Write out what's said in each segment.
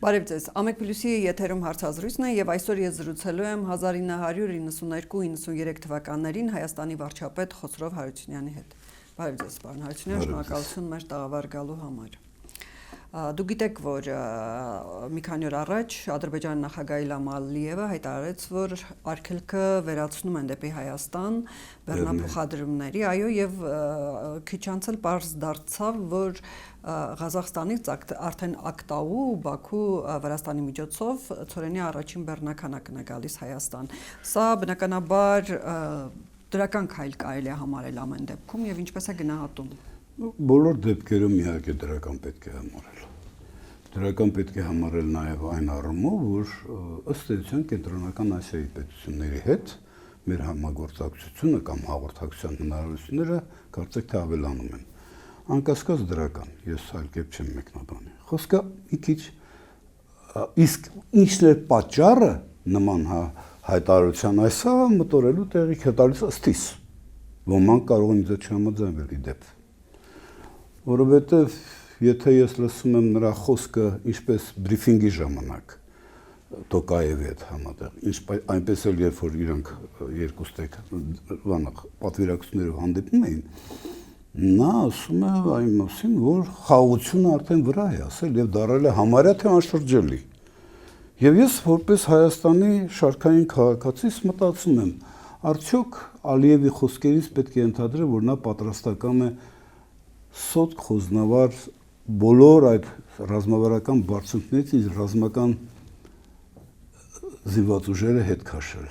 Բարև ձեզ, Ամեկ Պլյուսի եթերում հարցազրույցն է եւ այսօր ես զրուցելու եմ 1992-93 թվականներին Հայաստանի վարչապետ Խոսրով Հարությունյանի հետ։ Բարև ձեզ, պարոն Հարությունյան, շնորհակալություն մեր տաղավար գալու համար։ Դուք գիտեք, որ մի քանի օր առաջ Ադրբեջանի նախագահ Իլհամ Ալիևը հայտարարեց, որ արգելքը վերացնում են դեպի Հայաստան բեռնափոխադրումների, այո, եւ քիչ անց էլ պարզ դարձավ, որ Ղազախստանից արդեն Ակտաու, Բաքու, Վրաստանի միջոցով ցորենի առաջին բեռնաքանակն է գալիս Հայաստան։ Սա բնականաբար դրական քայլ կարելի է համարել ամեն դեպքում եւ ինչպես է գնահատում։ Բոլոր դեպքերում իհարկե դրական պետք է համարել։ Դրական պետք է համարել նաեւ այն առումով, որ ըստ էության կենտրոնական Ասիայի պետությունների հետ մեր համագործակցությունը կամ հաղորդակցության հնարավորությունները կարծեք թե ավելանում են։ Անկասկած դրական, ես այլ կերպ չեմ մեկնաբանի։ Խոսքը մի քիչ իսկ ինչն է պատճառը նման հայտարարության այսա մտորելու տեղիք է տալիս ըստիս։ Ոմանք կարող են ինձ չհամաձայնել իդեպ։ Որովհետև եթե ես լսում եմ նրա խոսքը ինչպես բրիֆինգի ժամանակ Տոկաևի հետ համատեղ, այնպես էլ երբ որ իրանք երկուստեք պատվիրակություններով հանդիպում էին, նա ասում է այն մասին, որ խաղաղությունը արդեն վրա է ասել եւ դարել է համարյա թե անշրջելի։ Եվ ես որպես Հայաստանի շարքային քաղաքացի մտածում եմ, արդյոք Ալիևի խոսքերից պետք է ընդհանրել, որ նա պատրաստական է սոտ խոզնավար բոլոր այդ ռազմավարական բարձունքներից ռազմական զինված ուժերը հետ քաշել։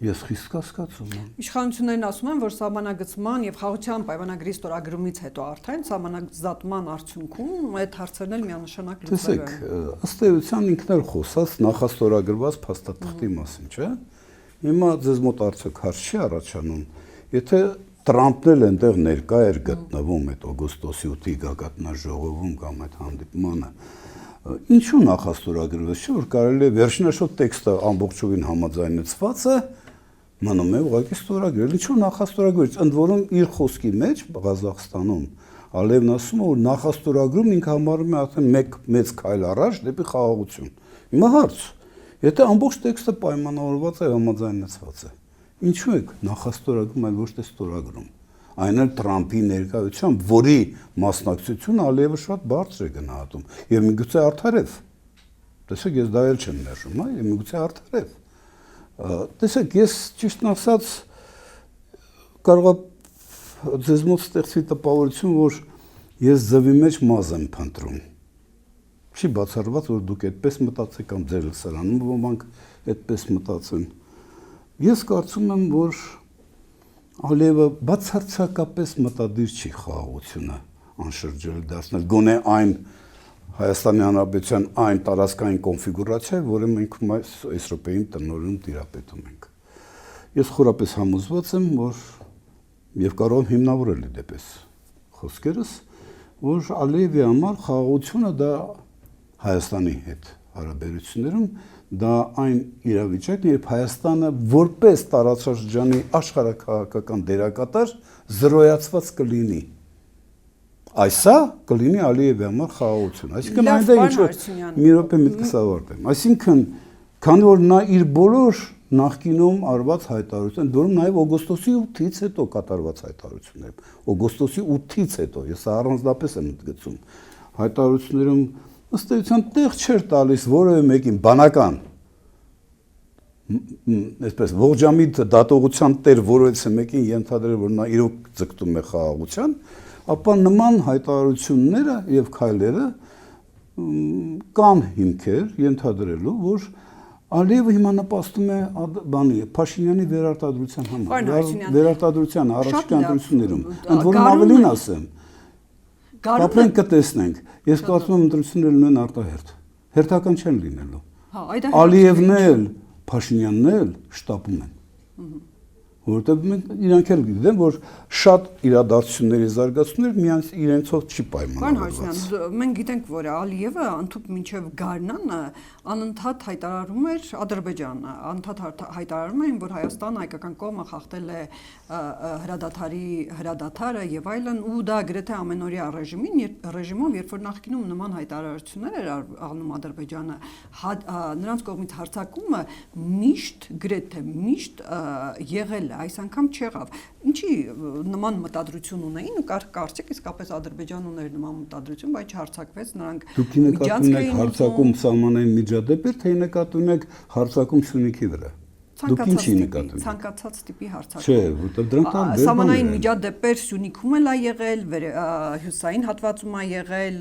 Ես խիստ կասկածում եմ։ Իշխանություններն ասում են, որ սահմանագծման եւ խաղաղության պայմանագրի ստորագրումից հետո արդեն սահմանազատման արդյունքում այդ հարցերն էլ միանշանակ լուծվելու են։ Ըստ էության ինքն էլ խոսած նախաստորագրված փաստաթղթի մասին, չէ՞։ Հիմա ձեզ մոտ արդյոք հարց չի առաջանում, եթե Տրամպն էլ այնտեղ ներկա էր գտնվում այդ օգոստոսի 8-ի գագաթնաժողովում կամ այդ հանդիպմանը, ինչու նախաստորագրվեց, չէ՞ որ կարելի է վերջնաշոտ տեքստը ամբողջովին համաձայնեցված է, մնում է ուղղակի ստորագրել, ինչու նախաստորագրվեց, ընդ որում իր խոսքի մեջ Ղազախստանում Ալիևն ասում է, որ նախաստորագրումն ինքը համարում է արդեն մեծ քայլ առաջ դեպի խաղաղություն։ Հիմա հարց, եթե ամբողջ տեքստը պայմանավորված է, համաձայնեցված է, ինչու է նախաստորագրում, այլ ոչ թե ստորագրում։ Այն էլ Տրամպի ներկայությամբ, որի մասնակցությունը Ալիևը շատ բարձր է գնահատում, եւ միգուցե արդարև։ Տեսեք, ես դա էլ չեմ ներշում, եւ միգուցե արդարև։ Տեսեք, ես ճիշտ ասած կարող եմ ձեզ մոտ ստեղծվի տպավորություն, որ ես ձվի մեջ մազ եմ փնտրում։ Չի բացառված, որ դուք այդպես մտածեք կամ ձեր լսարանում ոմանք այդպես մտածեն։ Ես կարծում եմ, որ Ալիևը բացարձակապես մտադիր չի խաղաղությունը անշրջելի դարձնել, գոնե այն Հայաստանի Հանրապետության այն տարածքային կոնֆիգուրացիա, որը մենք այս րոպեին տնօրինում տիրապետում ենք։ Ես խորապես համոզված եմ, որ եւ կարող եմ հիմնավորել դեպս խոսքերս, որ Ալիևի համար խաղաղությունը դա Հայաստանի հետ հարաբերություններում դա այն իրավիճակն է, երբ Հայաստանը որպես տարածաշրջանի աշխարհաքաղաքական դերակատար զրոյացված կլինի։ Այսա կլինի Ալիևի համար խաղաղություն։ Այսինքն այնտեղ ինչ որ մի րոպե միտքս ավարտեմ։ Այսինքն, քանի որ նա իր բոլոր նախկինում արված հայտարարություն, որում նաև օգոստոսի 8-ից հետո կատարված հայտարարություններ, օգոստոսի 8-ից հետո, ես առանձնապես եմ ընդգծում, հայտարարություններում ըստ էության տեղ չէր տալիս որևէ մեկին բանական, այսպես ողջամիտ դատողության տեր որևէ մեկին ենթադրել, որ նա իրոք ձգտում է խաղաղության, ապա նման հայտարարությունները եւ քայլերը կան հիմքեր ենթադրելու, որ Ալիևը հիմա նպաստում է Փաշինյանի վերարտադրության համար, վերարտադրության առաջիկա ընտրություններում, ընդ որում ավելին ասեմ, ապրենք կտեսնենք, ես կարծում եմ ընտրությունները լինեն արտահերթ, հերթական չեն լինելու, Ալիևն էլ, Փաշինյանն էլ շտապում են, որովհետև մենք իրանք էլ գիտեն, որ շատ իրադարձությունների զարգացումներ միայն իրենցով չի Պարոն պայմանավորված։ Հարությունյան, մենք գիտենք, որ Ալիևը ընդհանուր մինչև Գարնանը անընդհատ հայտարարում էր Ադրբեջանը, անընդհատ հայտարարում էին, որ Հայաստանը հայկական կողմը խախտել է հրադադարը եւ այլն, ու դա գրեթե ամենօրյա ռեժիմով, երբ որ նախկինում նման հայտարարություններ էր անում Ադրբեջանը, նրանց կողմից հարձակումը գրեթե միշտ եղել է, այս անգամ չեղավ։ Ինչի նման մտադրություն ունեին ու կարծիք իսկապես Ադրբեջանն ուներ նման մտադրություն, բայց չհարձակվեց, նրանք Դուք նկատում եք հարձակում սահմանային միջադեպեր, թե նկատում եք հարձակում Սյունիքի վրա։ Դուք ինչի նկատում եք։ Ցանկացած տիպի հարձակում։ Չէ, որտեղ դրանք տարբեր Սահմանային միջադեպեր Սյունիքում էլ է եղել, հյուսային հատվածում է եղել,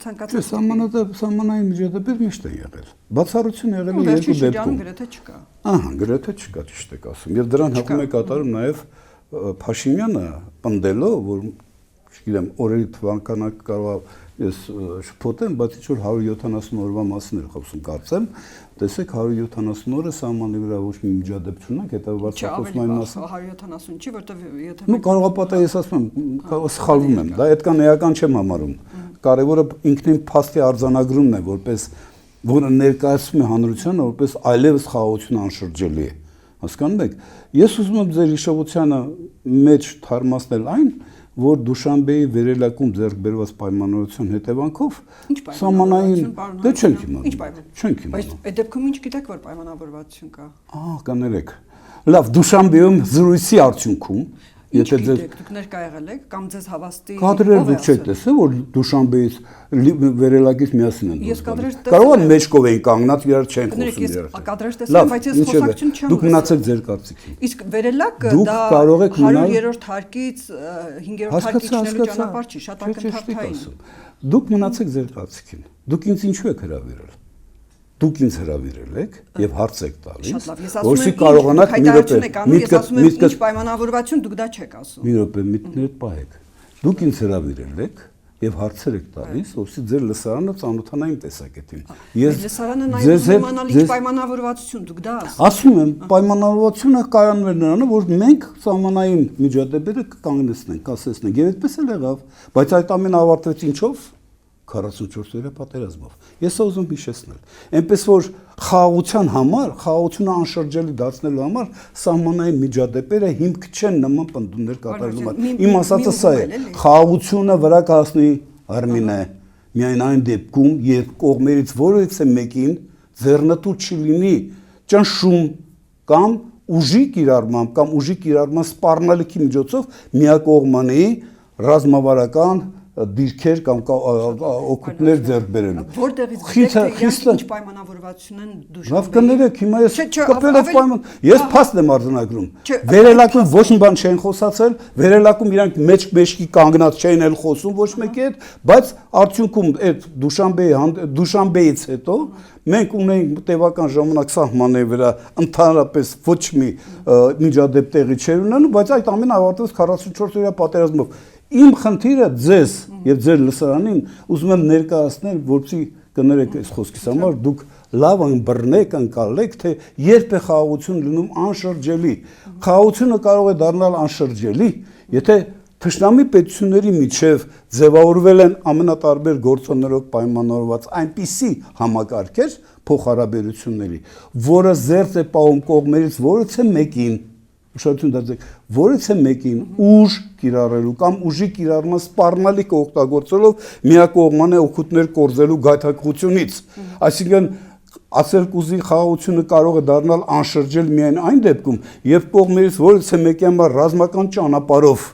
ցանկացած։ Սահմանային միջադեպեր միշտ են եղել։ Բացառություն եղել է երկու դեպքում։ Գրեթե չկա։ Ահա, գրեթե չկա, ճիշտ եք ասում։ Եվ դրան հակում է կատարում նաև Փաշինյանը, պնդելով, որ չգիտեմ, օրերի թվականակը կարող ես շփոթեմ, բայց ինչ որ 170 օրվա մասին էր խոսում, կարծեմ, տեսեք 170 օրը սահմանի վրա ոչ մի միջադեպ չունենք, հետևաբար խոսում այն մասին։ 170 չի, որտեղ եթե Ну կարող է պատահի, ես ասում եմ, սխալվում եմ, դա այդքան էական չեմ համարում։ Կարևորը ինքնին փաստի արձանագրումն է, որը ներկայացնում է հանրությանը, որպես այլևս խաղաղություն անշրջելի է։ Հասկանում եք։ Ես ուզում եմ ձեր հիշողությանը մեջ թարմացնել այն, որ Դուշանբեի վերելակում ձեռք բերված պայմանավորության հետևանքով սահմանային դե չենք իմանում։ Չենք իմանում։ Բայց այդ դեպքում ինչ գիտեք, որ պայմանավորվածություն կա։ Կներեք։ Լավ, Դուշանբեում զրույցի արդյունքում Եթե դուք ներկա եղել եք կամ ձեզ հավաստի կադրեր դուք չեք տեսել, որ Դուշանբեից վերելակից միասին են Ես կադրեր տեսել կարող է մեջկով էին կանգնած իրար չեն խոսում իրար կադրեր տեսել բայց ես խոսակցություն չեմ դուք մնացեք ձեր կարծիքին իսկ վերելակը դա 100-րդ հարկից 5-րդ հարկից չնելու ճանապարհ չի շատ ակնթարթային դուք մնացեք ձեր կարծիքին դուք ինձ ինչու եք հրավիրել Դուք ինձ հրավիրել եք եւ հարց եք տալիս, որսի կարողանաք մի րոպե ես ասում եմ ինչ պայմանավորվածություն դուք դա չեք ասում։ Մի րոպե միտքներդ պահեք։ Դուք ինձ հրավիրել եք եւ հարցեր եք տալիս, որսի ձեր լսարանը ծանոթանա իմ տեսակետին։ Ես լսարանը նայում իմանալ ինչ պայմանավորվածություն դուք դա ասում եմ, պայմանավորվածությունը կայաններ նրանը, որ մենք սահմանային միջադեպերը կկանգնեցնենք, կասեցնենք եւ այդպես էլ եղավ, բայց այդ ամենը ավարտվեց ինչով 44 օրյա պատերազմով։ Ես ուզում հիշեցնել։ Այնպես որ խաղաղության համար, խաղաղությունը անշրջելի դարձնելու համար սահմանային միջադեպերը հիմք չեն նման պնդումներ կատարելու համար։ Իմ ասածը սա է։ Խաղաղությունը վրա կհասնի Արմինե միայն այն դեպքում, երբ կողմերից որևէ մեկին ձեռնտու չլինի ճնշում կամ ուժի կիրառմամբ կամ ուժի կիրառման սպառնալիքի միջոցով միակողմանի ռազմավարական դիրքեր կամ օգուտներ ձեռք բերելու։ Որտեղից գիտեք ինչ պայմանավորվածություն են դուշ։ Լավ կներեք, հիմա ես կապել եմ պայման։ Ես փաստ եմ արձանագրում։ Վերելակում ոչ մի բան չեն խոսացել, վերելակում իրանք մեջքի կանգնած չէին էլ խոսում ոչ մեկի հետ, բայց արդյունքում այդ Դուշանբեից հետո մենք ունենք տևական ժամանակ սահմանների վրա ընդհանրապես ոչ մի միջադեպ տեղի չէր ունենում, բայց այդ ամենը ավարտվեց 44 օրյա պատերազմով։ Իմ խնդիրը ձեզ եւ ձեր լսարանին ուզում եմ ներկայացնել, որպեսզի կներեք այս խոսքիս համար դուք լավ ըմբռնեք, ընկալեք, թե երբ է խաղաղություն լինում անշրջելի։ Խաղաղությունը կարող է դառնալ անշրջելի, եթե Թշնամի պետությունների միջև ձևավորվել են ամենատարբեր գործոններով պայմանավորված այնպիսի համակարգեր փոխհարաբերությունների, որը զերծ է պահում կողմերից որևէ մեկին ուշադրություն դարձեք, որևէ մեկին ուժ կիրառելու կամ ուժի կիրառման սպառնալիք օգտագործելով միակողմանի օգուտներ կորզելու գայթակղությունից։ Այսինքն ասելկուզի խաղաղությունը կարող է դառնալ անշրջել միայն այն դեպքում, երբ կողմերից որևէ մեկի համար ռազմական ճանապարհով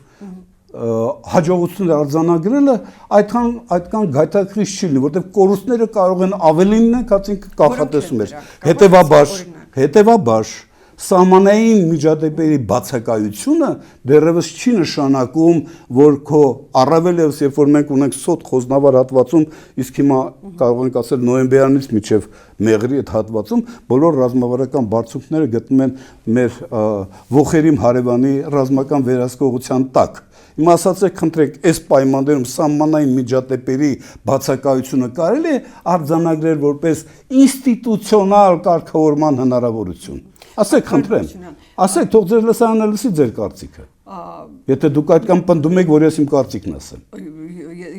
հաջողություններ արձանագրելը այդքան գայթակղիչ չի լինի, որտեղ կորուստները կարող են ավելի լինել, քան ինքը կանխատեսում էր։ Հետևաբար սահմանային միջադեպերի բացակայությունը դեռևս չի նշանակում, որ քո առավել ևս երբ որ մենք ունենք սոտ խոզնավար հատվածում, իսկ հիմա կարող ենք ասել նոյեմբերանից մինչև մեղրի այդ հատվածում բոլոր ռազմավարական բարձունքները գտնում են մեր ողերիմ հարևանի ռազմական վերահսկողության տակ։ Իմ ասացեք, խնդրեք, այս պայմաններում սահմանային միջադեպերի բացակայությունը կարելի է արձանագրել որպես ինստիտուցիոնալ կարգավորման հնարավորություն։ Ասեք, խնդրեմ։ Ասեք, թող ձեր լսարանը լսի ձեր կարծիքը։ Եթե դուք այդ կամ պնդում եք, որ ես իմ կարծիքն ասեմ։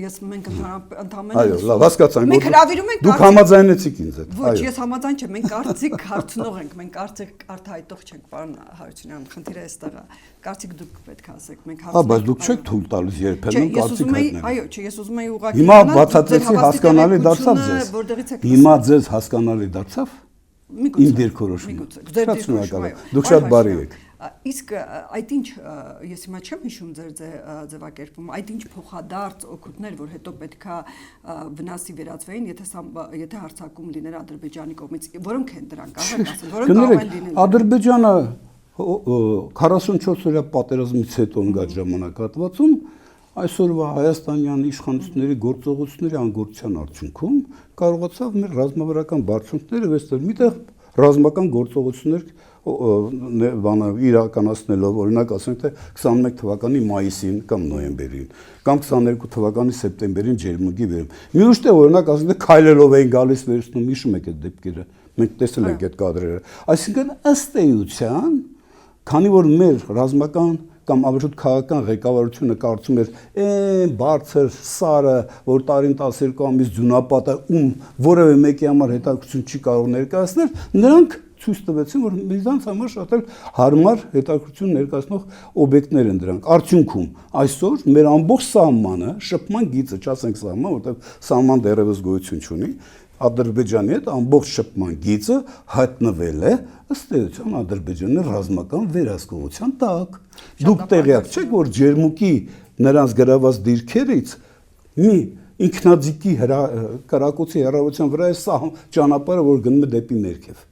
Ես մենք ընդհանրապես Այո, լավ, հասկացանք։ Մենք հրավիրում ենք դուք համաձայնեցիք ինձ հետ։ Ոչ, ես համաձայն չեմ, մենք կարծիք հարցնող ենք, մենք կարծիք արտահայտող չենք, պարոն Հարությունյան, խնդիրը այստեղ է։ Կարծիք դուք պետք է ասեք, մենք հարցնենք։ Բայց դուք չեք թույլ տալիս երբեմն կարծիք հայտնել։ Այո, չէ, ես ուզում եի ուղղակի Հիմա բացատրեցի, հասկանալի դարձավ ձեզ։ Հիմա ձեզ հասկանալի դարձավ։ Իմ դիրքորոշումը։ Շատ շնորհակալ եմ։ Դուք շատ բարի եք։ Իսկ այդ ինչ ես հիմա չեմ հիշում ձեր ձևակերպում, այդ ինչ փոխադարձ օգուտներ, որ հետո պետքա վնասի վերածվեին, եթե հարձակում լիներ Ադրբեջանի կողմից, որոնք են դրանք, ասեն, որոնք կարող են լինել։ Ադրբեջանը 44 օրյա պատերազմից հետո ընկած ժամանակահատվածում այսօրվա հայաստանյան իշխանությունների գործողությունների անգործության արդյունքում կարողացավ մեր ռազմավարական բարձունքները վերցնել միտեղ ռազմական գործողություններ իրականացնելով, օրինակ ասենք թե 21 թվականի մայիսին կամ նոյեմբերին կամ 22 թվականի սեպտեմբերին ջերմուկի վերում։ Մյուս տեղ օրինակ ասենք թե քայլելով էին գալիս վերցնում, հիշում եք այդ դեպքերը։ Մենք տեսել ենք այդ կադրերը։ Այսինքն ըստ էության, քանի որ մեր ռազմական կամ ավելորդ քաղաքական ղեկավարությունը կարծում էր բարձր սարը, որ տարին 12 ամիս ձյունապատը որևէ մեկի համար հետաքրքրություն չի կարող ներկայացնել, նրանք ցույց տվեցին, որ միզանց համար շատ էլ հարմար հետաքրքրություն ներկայացնող օբյեկտներ են դրանք։ Արդյունքում այսօր մեր ամբողջ սահմանը, շփման գիծը, չասենք սահման, որտեղ սահման դեռևս գոյություն չունի, Ադրբեջանի հետ ամբողջ շփման գիծը հայտնվել է ըստ էության Ադրբեջանի ռազմական վերահսկողության տակ։ Դուք տեղյակ չեք, որ ջերմուկի նրանց գրաված դիրքերից մի ինքնաձիգի կրակոցի հեռավորության վրա է սա ճանապարհը, որ գնում է դեպի ներքև,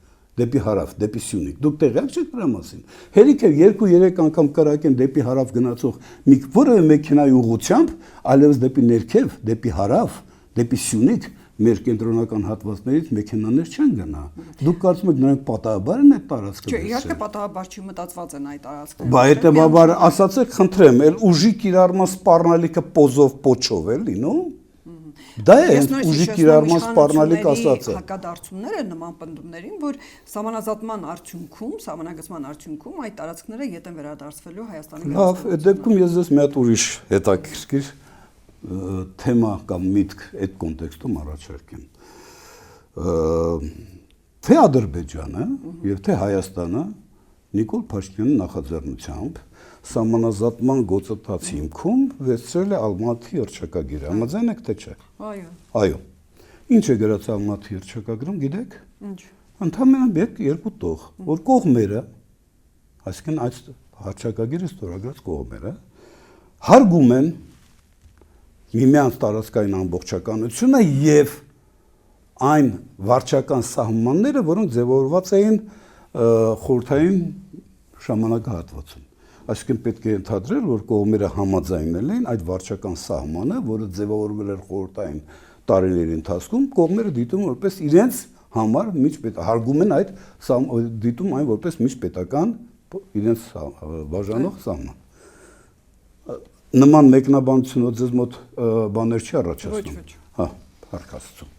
դեպի հարավ, դեպի Սյունիք։ Դուք տեղյակ չեք դրա մասին։ Հերիք է 2-3 անգամ կրակեն դեպի հարավ գնացող մի որևէ մեքենայի ուղղությամբ, այլևս դեպի ներքև, դեպի հարավ, դեպի Սյունիք մեր կենտրոնական հատվածներից մեքենաներ չեն գնա։ Դուք կարծում եք նրանք պատահաբար են այդ տարածքը։ Չէ, իհարկե պատահաբար չի մտածված են այդ տարածքները։ Բա հետևաբար ասացեք, խնդրեմ, էլ ուժի կիրառման սպառնալիքը պոզով պոչով է լինում։ Դա է ուժի կիրառման սպառնալիք ասածը։ Հակադարձումները նման պնդումներին, որ սահմանազատման արդյունքում, սահմանագծման արդյունքում այդ տարածքները ետ են վերադարձվելու Հայաստանի։ Լավ, այդ դեպքում ես ձեզ մի հատ ուրիշ հետաքրքիր թեմա կամ միտք այդ կոնտեքստում առաջարկեմ։ Թե Ադրբեջանը եւ թե Հայաստանը Նիկոլ Փաշինյանի նախաձեռնությամբ սահմանազատման գործընթացի հիմքում վերցրել է Ալմատի հռչակագիրը։ Համաձայն եք թե չէ։ Այո։ Այո։ Ինչ է գրած Ալմատի հռչակագրում, գիտեք։ Ինչ։ Ընդհանրապես երկու տող, որ կողմերը, այսինքն այդ հռչակագիրը ստորագրած կողմերը հարգում են միմյանց տարածքային ամբողջականությունը եւ այն վարչական սահմանները, որոնք ձևավորված էին խորհրդային ժամանակահատվածում։ Այսինքն պետք է ընդհանրել, որ կողմերը համաձայնել են այդ վարչական սահմանը, որը ձևավորվել էր խորհրդային տարիների ընթացքում, կողմերը դիտում որպես իրենց համար հարգում են այդ դիտում այն որպես միջպետական իրենց բաժանող սահման։ Նման մեկնաբանությունը ձեզ մոտ բաներ չի առաջացնում։ Հա, հարկացում։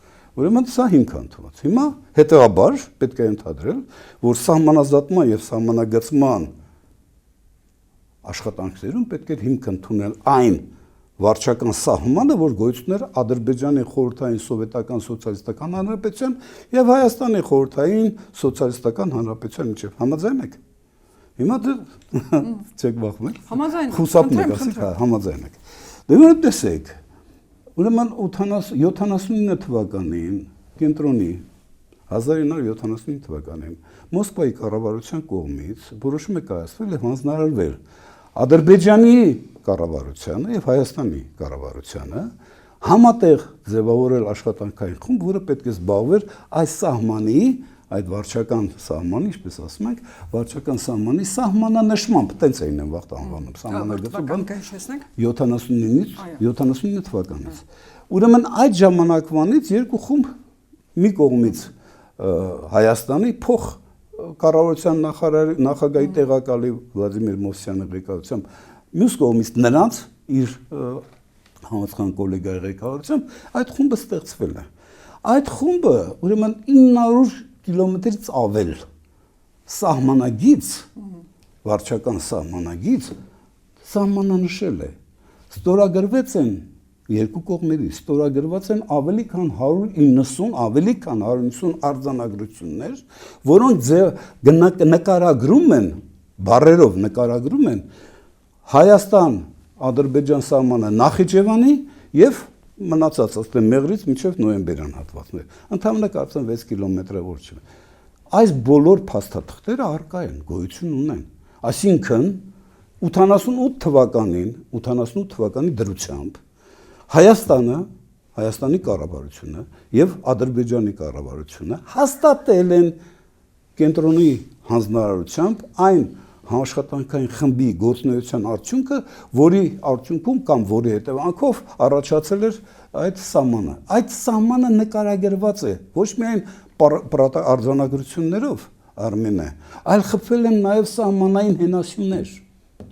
Ուրեմն սա հիմք ընդունված։ Հիմա հետեւաբար պետք է ընդհանրել, որ սահմանազատման եւ սահմանագծման աշխատանքներում պետք է հիմք ընդունել այն վարչական սահմանը, որ գոյություն էր Ադրբեջանի խորհրդային սովետական սոցիալիստական հանրապետության եւ Հայաստանի խորհրդային սոցիալիստական հանրապետության միջեւ։ Համաձայն եք։ Հիմա չեք բախվել։ Համաձայն։ Խուսափ եք, ասեք, համաձայն եք։ Դե տեսեք։ Ուրեմն 79 թվականին կենտրոնի 1979 թվականին Մոսկվայի կառավարության կողմից որոշում է կայացվել եւ հանձնարարվել Ադրբեջանի կառավարությանը եւ Հայաստանի կառավարությանը համատեղ ձևավորել աշխատանքային խումբ, որը պետք է զբաղվեր այս սահմանի, այդ վարչական սահմանի, ինչպես ասում ենք, վարչական սահմանի սահմանանշմամբ, տենց էին են վաղ անվանում, սահմանագծում 79 թվականից։ Ուրեմն այդ ժամանակվանից երկու խումբ մի կողմից Հայաստանի փոխ կառավարության նախագահի տեղակալի Վլադիմիր Մովսյանի ղեկավարությամբ, մյուս կողմից նրանց իր համացան կոլեգայի ղեկավարությամբ այդ խումբը ստեղծվել է։ Այդ խումբը ուրեմն 900 կիլոմետրից ավել սահմանագից, վարչական սահմանագից սահմանանշել է։ Ստորագրվեց են երկու կողմերի, ստորագրված են ավելի քան 190 արձանագրություններ, որոնք նկարագրում են, բառերով նկարագրում են Հայաստան, Ադրբեջան սահմանը Նախիջևանի եւ մնացած ըստ մեղրից մինչև նոյեմբերյան հատվածներ։ Ընդհանրապես կարծեմ 6 կիլոմետր որ չէ։ Այս բոլոր փաստաթղթերը առկա են, գոյություն ունեն։ Այսինքն 88 թվականի դրությամբ Հայաստանի կառավարությունը եւ Ադրբեջանի կառավարությունը հաստատել են կենտրոնի հանձնարարությամբ այն համաշխատանքային խմբի գործունեության արդյունքը, որի արդյունքում կամ որի հետևանքով առաջացել էր այդ սահմանը։ Այդ սահմանը նկարագրված է ոչ միայն արձանագրություններով, Արմենը, այլ խփվել են նաև սահմանային հենասյուներ։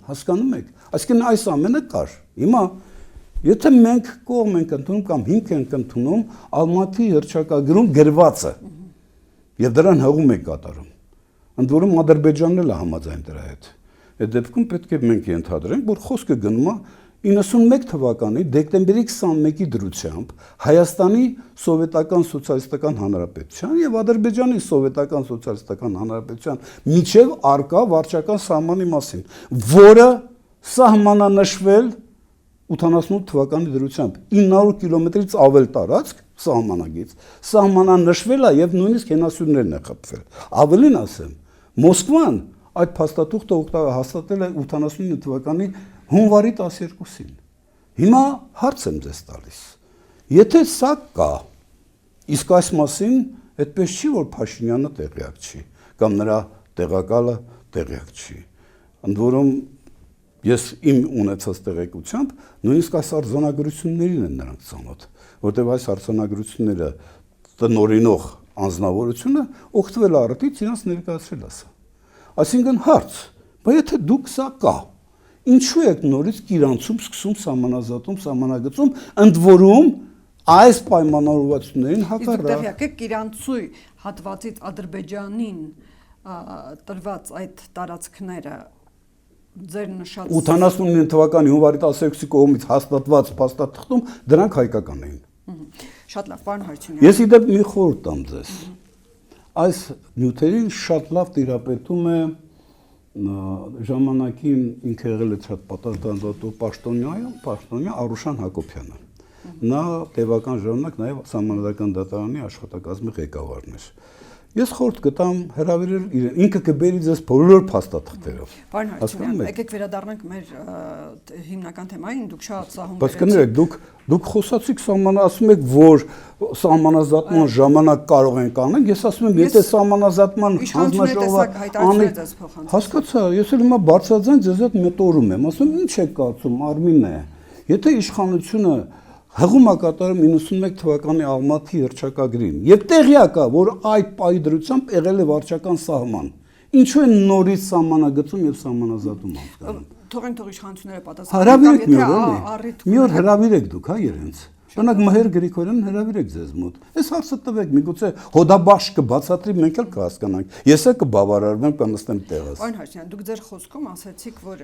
Հասկանում եք։ Այսինքն այս ամենը կար։ Հիմա եթե մենք կողմ ենք ընդունում կամ հիմք ենք ընդունում Ալմատի հռչակագրում գրվածը եւ դրան հղում ենք կատարում, ընդ որում Ադրբեջանն էլ է համաձայն դրա հետ։ Այդ դեպքում պետք է մենք ենթադրենք, որ խոսքը գնում է 91 թվականի դեկտեմբերի 21-ի դրությամբ Հայաստանի Սովետական Սոցիալիստական Հանրապետության եւ Ադրբեջանի Սովետական Սոցիալիստական Հանրապետության միջև արկա վարչական սահմանի մասին, որը սահմանանշվել 88 թվականի դրությամբ 900 կիլոմետրից ավել տարածք սահմանագից սահմանանշվել է եւ նույնիսկ հենասյուններն է խփվել։ Ավելին ասեմ, Մոսկվան այդ փաստաթուղթը հաստատել է 89 թվականի հունվարի 12-ին։ Հիմա հարց եմ ձեզ տալիս։ Եթե սա կա, իսկ այս մասին այդպես չի, որ Փաշինյանը տեղյակ չի, կամ նրա տեղակալը տեղյակ չի։ Ընդ որում ես իմ ունեցած տեղեկությամբ նույնիսկ այս արձանագրություններին են նրանք ծանոթ, որտեղ այս արձանագրությունները տնօրինող անձնավորությունը օգտվել առիթից իրենց ներկայացրել ասա։ Այսինքն հարց, բայց եթե դուք սա կա, ինչու եք նորից Կիրանցում սկսում սահմանազատում, սահմանագծում, ընդ որում այս պայմանավորվածություններին հակառակ։ Իսկ տեղյակ եք Կիրանցույ հատվածից Ադրբեջանին տրված այդ տարածքները ձեր նշած 89 թվականի հունվարի 12-ի կողմից հաստատված փաստաթղթում դրանք հայկական էին։ Շատ լավ, պարոն Հարությունյան։ Ես իդեպ մի խորհուրդ տամ ձեզ։ Այս նյութերին շատ լավ տիրապետում է ժամանակին ինքը եղել է շատ պատասխանատու պաշտոնյա Արուշան Հակոբյանը։ Նա տևական ժամանակ նաև Սահմանադրական դատարանի աշխատակազմի ղեկավարն էր։ Ես խորհուրդ կտամ հրավիրել իրեն, ինքը կբերի ձեզ բոլոր փաստաթղթերով։ Պարոն Հարությունյան, եկեք վերադառնանք մեր հիմնական թեմային, դուք շատ սահում Բայց կներեք, դուք խոսացիք ասում եք, որ սահմանազատման ժամանակ կարող են կանենք, ես ասում եմ, եթե սահմանազատման հանձնաժողովը հասկացա, ես էլ հիմա բարձրաձայն ձեզ հետ մտորում եմ, ասում եմ, ինչ եք կարծում, Արմինե, եթե իշխանությունը հղում է կատարում 91 թվականի Ալմատի հռչակագրին եւ տեղյակ է, որ այդ պահի դրությամբ եղել է վարչական սահման, ինչու են նորից սահմանագծում եւ սահմանազատում անցկանում։ Թողենք իշխանությունները պատասխանեն։ Մի օր հրավիրեք դուք, հա, իրենց։ Օրինակ Մհեր Գրիգորյանին հրավիրեք ձեզ մոտ։ Այս հարցը տվեք, միգուցե հոդաբաշխ կբացատրի, մենք էլ կհասկանանք։ Ես էլ կբավարարվեմ, կանստեմ տեղս։ Պարոն Հարությունյան, դուք ձեր խոսքում ասացիք, որ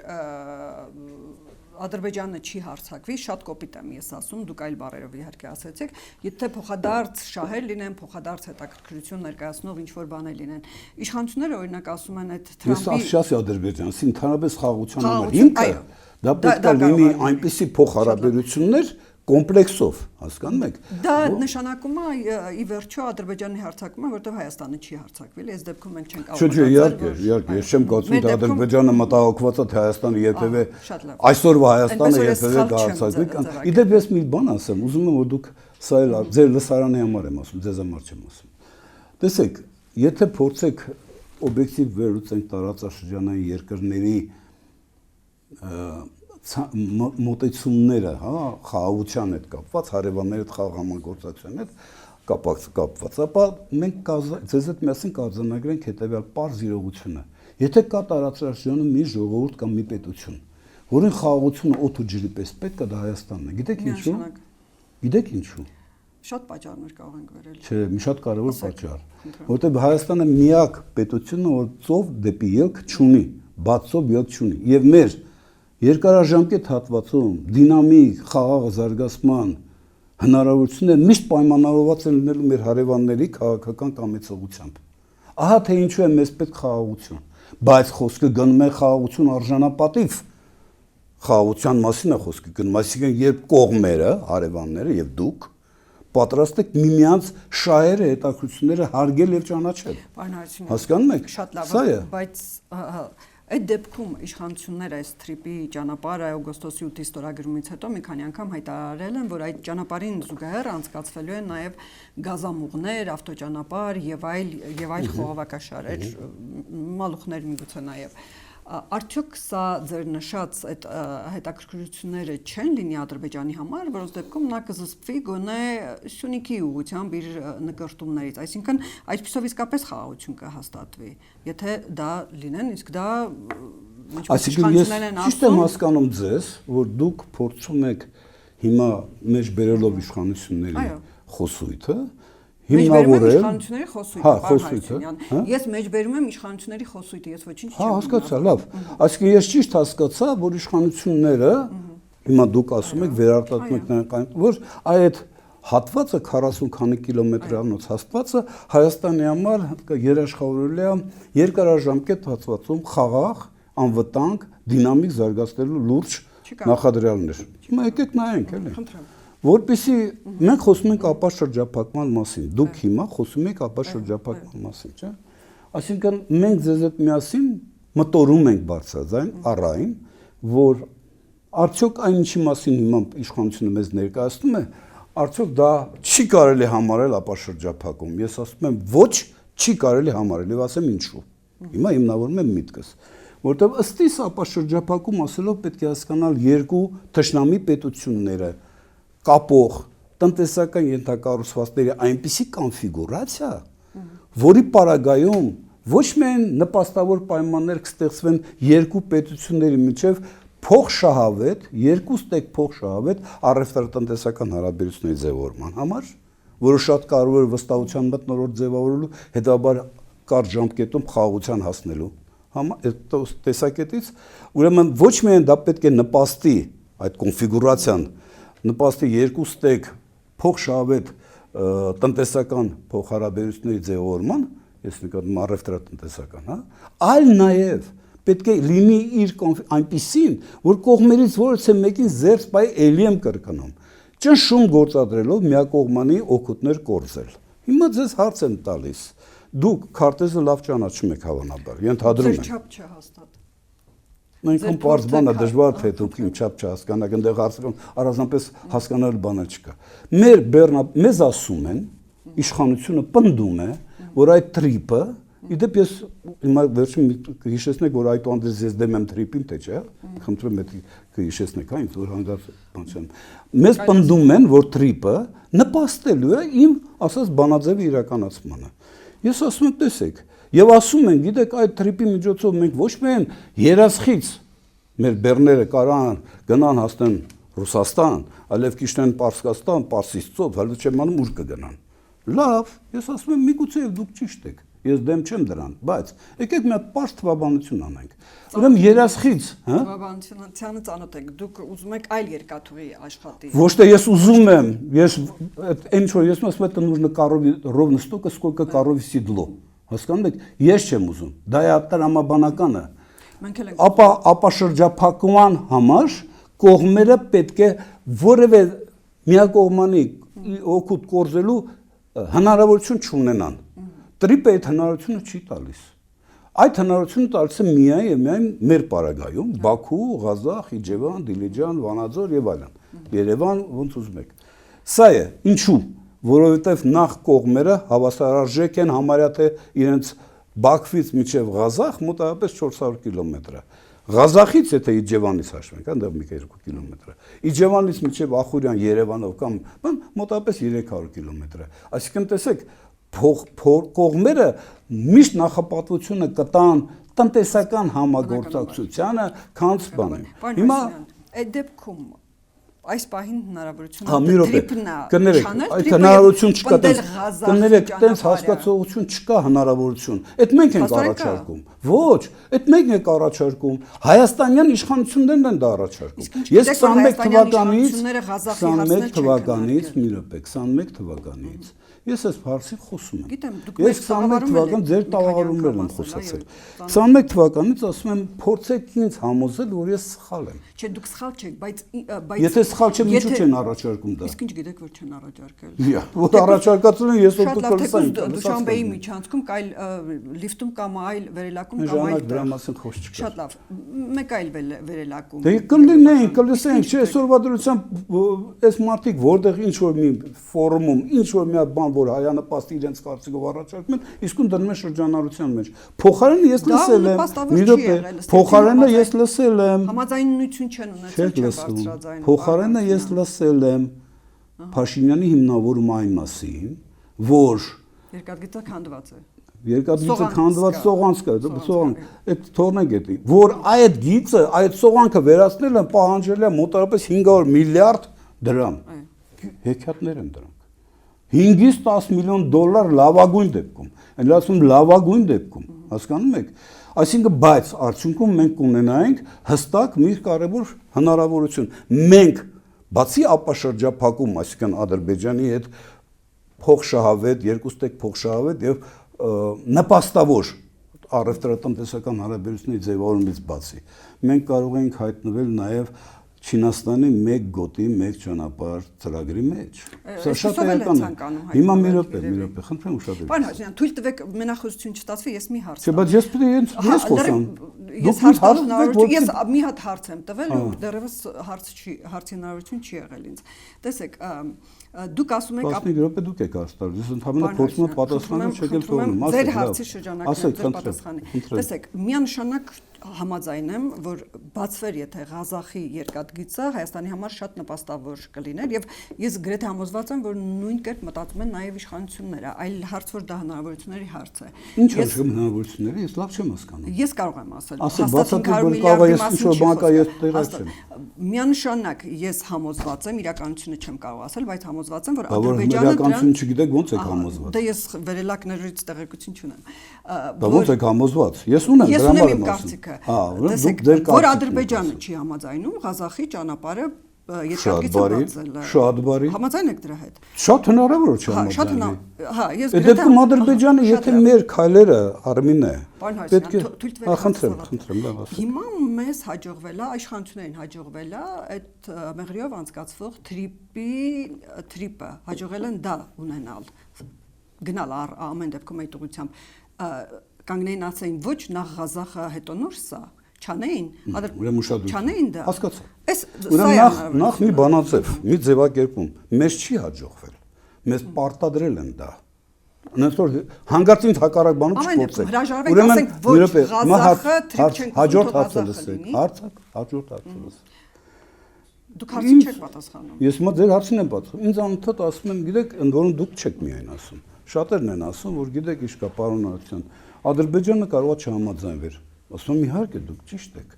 Ադրբեջանը չի հարձակվի, շատ կոպիտ եմ ես ասում, դուք այլ բառերով իհարկե ասացիք, եթե փոխադարձ շահեր լինեն, փոխադարձ հետաքրքրություն ներկայացնող ինչ-որ բաներ լինեն։ Իշխանությունները օրինակ ասում են այդ Թրամփի Ես ասացի Ադրբեջան, ընդհանրապես խաղաղության համար հիմքը դա պետք է լինի այնպիսի փոխհարաբերություններ կոմպլեքսով, հասկանում եք։ Դա նշանակում է ի վերջո Ադրբեջանի հարձակումը, որտեղ Հայաստանը չի հարձակվել, այս դեպքում մենք չենք Չէ, իհարկե, ես չեմ կարծում, թե Ադրբեջանը մտահոգված է, թե Հայաստանը երբևէ այսօրվա Հայաստանը երբևէ կհարձակվի։ Իդեպ ես մի բան ասեմ, ուզում եմ որ դուք սա էլ ձեր լսարանի համար եմ ասում, ձեզ համար չեմ ասում։ Տեսեք, եթե փորձեք օբյեկտիվ վերլուծենք տարածաշրջանային երկրների մոտեցումները, հա, խաղաղության հետ կապված, հարևանների հետ խաղաղ համագործակցության հետ կապված, ապա մենք ձեզ հետ միասին կարձանագրենք հետևյալ պարզ իրողությունը։ Եթե կա տարածաշրջանում մի ժողովուրդ կամ մի պետություն, որին խաղաղությունը օդ ու ջրի պես պետք է, դա Հայաստանն է։ Գիտեք ինչու։ Շատ պատճառներ կարող ենք վերել։ Չէ, մի շատ կարևոր պատճառ, որտեղ Հայաստանը միակ պետությունն է, որ ծով դեպի ելք չունի, բաց ծով ելք չունի, եւ մեր երկարաժամկետ հատվածում դինամիկ խաղաղ զարգացման հնարավորությունները միշտ պայմանավորված են լինելու մեր հարևանների քաղաքական կամեցողությամբ։ Ահա թե ինչու է մեզ պետք խաղաղություն, բայց խոսքը գնում է խաղաղություն արժանապատիվ խաղաղության մասին է խոսքը գնում, այսինքն երբ կողմերը, հարևանները եւ դուք պատրաստ եք միմյանց շահերը, հետաքրքրությունները հարգել եւ ճանաչել։ Հասկանում եք։ Շատ լավ, բայց այդ դեպքում իշխանությունները այս թրիպի ճանապարհը օգոստոսի 8-ի ստորագրումից հետո մի քանի անգամ հայտարարել են, որ այդ ճանապարհին զուգահեռ անցկացվելու են նաև գազամուղներ, ավտոճանապարհ եւ այլ խողովակաշարեր, մալուխներ միգուցե նաև։ Արդյոք սա ձեր նշած այդ հետաքրքրությունները չեն լինի Ադրբեջանի համար, որոնց դեպքում նա կզսպվի գոնե Սյունիքի ուղղությամբ իր նկարտումներից, այսինքն այսպիսով իսկապես խաղաղություն կհաստատվի, եթե դա լինեն, իսկ դա այսինքն ես ճիշտ եմ հասկանում ձեզ, որ դուք փորձում եք հիմա մեջ բերելով իշխանությունների խոսույթը հիմնավորել իշխանությունների խոսույթը, ես մեջբերում եմ իշխանությունների խոսույթը, ես ոչինչ չեմ։ Հասկացա, լավ։ Այսինքն ես ճիշտ հասկացա, որ իշխանությունները հիմա դուք ասում եք վերարտադրում եք նրանք, որ այդ հատվածը 40 քանի կիլոմետրանոց հատվածը Հայաստանի համար երաշխավորել է երկարաժամկետ հատվածում խաղաղ, անվտանգ, դինամիկ զարգացնելու լուրջ նախադրյալներ։ Հիմա եկեք նայենք, էլի։ Որպեսզի մենք խոսում ենք ապա շրջափակման մասին, դուք հիմա խոսում եք ապա շրջափակման մասին, չէ՞։ Այսինքն մենք ձեզ հետ միասին մտորում ենք բարձրաձայն առայն, որ արդյոք այն ինչի մասին հիմա իշխանությունը մեզ ներկայացնում է, արդյոք դա չի կարելի համարել ապա շրջափակում։ Ես ասում եմ ոչ, չի կարելի համարել եւ ասեմ ինչու։ Հիմա հիմնավորում եմ միտքս, որտեղ ըստ իս ապա շրջափակում ասելով պետք է հասկանալ երկու թշնամի պետությունները կապող տնտեսական ենթակառուցվածքների այնպիսի կոնֆիգուրացիա, որի պարագայում ոչ միայն նպաստավոր պայմաններ կստեղծվեն երկու պետությունների միջև փոխշահավետ, երկու ստեկ փոխշահավետ առևտրատնտեսական հարաբերությունների ձևավորման համար, որը շատ կարևոր է վստահության մթնոլորտ ձևավորելու, հետաբար կարճ ժամկետում խաղաղության հասնելու տեսակետից, ուրեմն ոչ միայն դա պետք է նպաստի այդ կոնֆիգուրացիան նպաստի երկու ստեկ փոխշահավետ տնտեսական փոխհարաբերությունների ձևավորման, ես նկատում առևտրատնտեսական, հա, այլ նաև պետք է լինի իր այնպիսին, որ կողմերից որևէ մեկին զերծ բայ էլի եմ կրկնում, ճնշում գործադրելով միակողմանի օգուտներ կորզել։ Հիմա ձեզ հարց եմ տալիս, դուք քարտեզը լավ ճանաչում եք հավանաբար, ենթադրում եմ։ Ձեր չափ չհաստատ։ Այնքան պարզ բան է, դժվար թե դուք իմ չափ չհասկանաք, այնտեղ հարցերում առանձնապես հասկանալ բաներ չկա։ Մեզ ասում են, իշխանությունը պնդում է, որ այդ թրիպը, իդեպ ես հիմա վերջին կհիշեցնեք, որ այդ անդրես ես դեմ եմ թրիպին, թե չէ, խնդրում եմ կհիշեցնեք, հա, ինձ որ հանդարտ բան չեմ։ Մեզ պնդում են, որ թրիպը նպաստելու է իմ ասած բանաձևի իրականացմանը։ Ես ասում եմ, տեսեք, եւ ասում են, գիտեք, այդ թրիպի միջոցով մենք ոչ միայն երասխից մեր բեռները կարան գնան հասնեն Ռուսաստան, այլև կիշնեն Պարսկաստան, Պարսից ծով, հələ չեմ անում ուր կգնան։ Լավ, ես ասում եմ, միգուցե եւ դուք ճիշտ եք։ Ես դեմ չեմ դրան, բայց եկեք մի հատ պարզ թվաբանություն անենք։ Ուրեմն երասխից, հա? Թվաբանությանը ծանոթ եք, դուք ուզում եք այլ երկաթուղի աշխատի։ Ոչ թե ես ուզում եմ, ես այն ինչ որ ես ասում եմ, это нужно ровно столько, сколько коровье седло։ Հասկանում եք, ես չեմ ուզում։ Դա է տրամաբանականը։ Ապա շրջափակման համար կողմերը պետք է որևէ միակողմանի օգուտ կորզելու հնարավորություն չունենան։ Տրիպը այդ հնարավորությունը չի տալիս։ Այդ հնարավորությունը տալիս է միայն եւ միայն մեր պարագայում Բաքու, Ղազախ, Իջևան, Դիլիջան, Վանաձոր եւ այլն։ Երևան, ոնց ուզում եք։ Սա է, ինչու՞։ Որովհետև նախ կողմերը հավասարարժեք են համարյա թե իրենց Բաքվից մինչև Ղազախ մոտավորապես 400 կիլոմետր է։ Ղազախից եթե Իջևանից հաշվենք, այնտեղ մի 2 կիլոմետր է։ Իջևանից մինչև Ախուրյան, Երևանով կամ մոտավորապես 300 կիլոմետր է։ Այսինքն տեսեք, կողմերը միշտ նախապատվությունը կտան տնտեսական համագործակցությանը, քանց բանը։ Հիմա այդ դեպքում այս պահին հնարավորություն Հա, մի րոպե։ Կներեք, այդ հնարավորություն չկա, կներեք, տենց հասկացողություն չկա հնարավորություն։ Այդ մենք ենք առաջարկում։ Ոչ, այդ մենք ենք առաջարկում։ Հայաստանյան իշխանություններն են դա առաջարկում։ Ես 21 թվականից, մի րոպե, 21 թվականից ես այս հարցին խոսում եմ։ Ես 21 թվական ձեր տաղավարումներն եմ խոսացել։ 21 թվականից ասում եմ, փորձեք ինձ համոզել, որ ես սխալ եմ։ Չէ, դուք սխալ չեք, բայց Եթե սխալ չեմ, ինչու չեն առաջարկում դա։ Իսկ ինչ գիտեք, որ չեն առաջարկել։ Որ առաջարկածել են, ես Շատ լավ, թեկուզ Դուշանբեի միջանցքում կայլ լիֆտում կամ այլ վերելակում կամ այլ դրա մասին խոսք չկա։ Շատ լավ, մեկ այլ վերելակում։ Դե կլինեն, կլսենք, չէ, այսօրվա դրությամբ այս մարդիկ որտեղ ինչ որ մի ֆորումում, ինչ որ մի բան որ հայանպաստ իրենց կարծիքով առաջարկում են, իսկույն դնում են շրջանառության մեջ։ Փոխարենը ես լսել եմ, մի րոպե, փոխարենը ես լսել եմ։ Համաձայնություն չեն ունեցել, չեն բարձրաձայնում։ Փոխարենը ես լսել եմ Փաշինյանի հիմնավորում այն մասին, որ երկաթգծը քանդված է։ Երկաթգիծը քանդված սողանց կա, այդ թողնենք էդի, որ այդ գիծը, այդ սողանքը վերացնել են պահանջել է մոտավորապես 500 միլիարդ դրամ։ Հեքիաթներ են դրանք։ 5-ից 10 միլիոն դոլար լավագույն դեպքում, այն ասում լավագույն դեպքում, հասկանում եք։ Այսինքն, բայց արդյունքում մենք կունենայինք հստակ մի կարևոր հնարավորություն։ Մենք բացի ապաշրջափակում, այսինքն Ադրբեջանի հետ փոխշահավետ, երկուստեք փոխշահավետ եւ նպաստավոր առևտրատնտեսական հարաբերությունների ձևավորումից բացի, մենք կարող ենք հայտնվել նաեւ Չինաստանի 1 գոտի 1 ճանապարհ ծրագրի մեջ։ Սա շատ էական է։ Հիմա մի րոպե, խնդրեմ ուշադրություն։ Պարոն Հաշյան, թույլ տվեք մենախոսություն չստացվի, ես մի հարց։ Չէ, բայց ես պետք է ես խոսամ։ Ես հարց տալու ես մի հատ հարց եմ տվել ու դեռևս հարցի հնարավորություն չի եղել ինձ։ Տեսեք, դուք ասում եք 15 րոպե դուք եք ասել, ես ընդհանրապես փորձում եմ պատասխանել, չեք էլ թողնում, ասեք։ Ձեր հարցի շրջանակներում պատասխանի։ Տեսեք, միանշանակ համաձայն եմ, որ բացվեր եթե Ղազախի երկաթգիծը Հայաստանի համար շատ նպաստավոր կլիներ եւ ես գրեթե համոզված եմ, որ նույն կերպ մտածում են նաեւ իշխանությունները, այլ հարց որ դա հնարավորությունների հարց է։ Ինչ հնարավորությունների, ես լավ չեմ հասկանում։ Ես կարող եմ ասել, հաստատ 500 միլիարդի մասին բանկա ես տեղակ չեմ։ Միանշանակ ես համոզված եմ, իրականությունը չեմ կարող ասել, բայց համոզված եմ, որ Ադրբեջանը իրականություն չգիտեք ոնց եք համոզված։ Դե ես վերելակներից տեղեկություն չունեմ։ Դա ոնց եք համոզված։ Ես ունեմ դրա մասին։ Որ Ադրբեջանը չի համաձայնում Ղազախի ճանապարհը երկաթգիծը բացել։ Շատ բարի։ Համաձայն եք դրա հետ։ Շատ հնարավոր է չհամաձայնի։ Հա, ես գրեթե դեպքում Ադրբեջանը եթե մեր քայլերը Արմինե պետք է թույլ տվեք խնդրեմ, լավ ասեք։ Հիմա մեզ հաջողվել է, իշխանություններին հաջողվել է այդ Մեղրիով անցկացվող թրիպը հաջողել են դա ունենալ։ Գնալ ամեն դեպքում այդ ուղղությամբ կանգնեին ասեին ոչ նախ Ղազախը հետո Նորսը չանեին, չանեին դա։ Հասկացա։ Ուրեմն նախ մի բանաձև, մի ձևակերպում մեզ չի հաջողվել։ Մեզ պարտադրել են դա։ Այնպես որ հանգարց ինձ հակառակ բանում չփոխեք։ Ուրեմն ոչ Ղազախը թրիպ չեն հաջորդ հարցը լսեք։ Հաջորդ հարցը լսեք։ Դուք հարցին չեք պատասխանում։ Ես մա ձեր հարցին եմ պատասխանում։ Ինձ անընդհատ ասում են, գիտեք, ընդ որում դուք չեք միայն ասում։ Շատերն են ասում, որ գիտեք ինչ կա, պարոն Ալեքսյան, Ադրբեջանը կարող է չհամաձայնվեր։ Ասում եմ իհարկե դուք ճիշտ եք։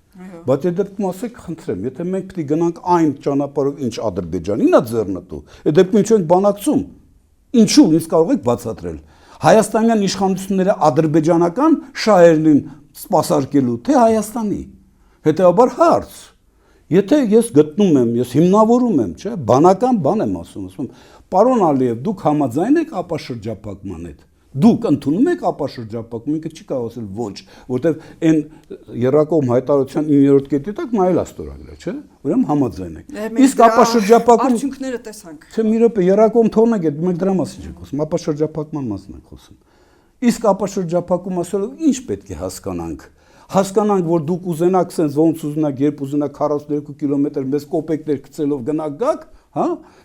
Բայց այդ դեպքում ասեք, խնդրեմ, եթե մենք պետք է գնանք այն ճանապարհով, ինչ Ադրբեջանին է ձեռնտու, այդ դեպքում ինչ ենք բանակցում։ Ինչու՞ ինձ կարող եք բացատրել։ Հայաստանյան իշխանությունները ադրբեջանական շահերն սպասարկելու, թե Հայաստանի։ Հետևաբար հարց։ Եթե ես գտնում եմ, ես հիմնավորում եմ, չէ, բանական բան եմ ասում, պարոն Ալիև, դուք համաձայն եք ապաշրջափակման հետ։ Դուք ընդունում եք ապաշրջափակում, ինքը չի կարող ասել ոչ, որտեվ այն երրակողմ հայտարարության 9-րդ կետի տակ նայել աստորագրել, չէ։ Ուրեմն համաձայն եք։ Իսկ ապաշրջափակում արդյունքները տեսանք։ Չէ, մի րոպե, երրակողմ թողնենք, մենք դրա մասին չենք խոսում, ապաշրջափակման մասին ենք խոսում։ Իսկ ապաշրջափակում ասելով ինչ պետք է հասկանանք։ Հասկանանք, որ դուք ուզենաք sense ոնց ուզենաք, երբ ուզենաք 42 կիլոմետր մեզ կոպեկներ գցելով գնաք գաք, հա?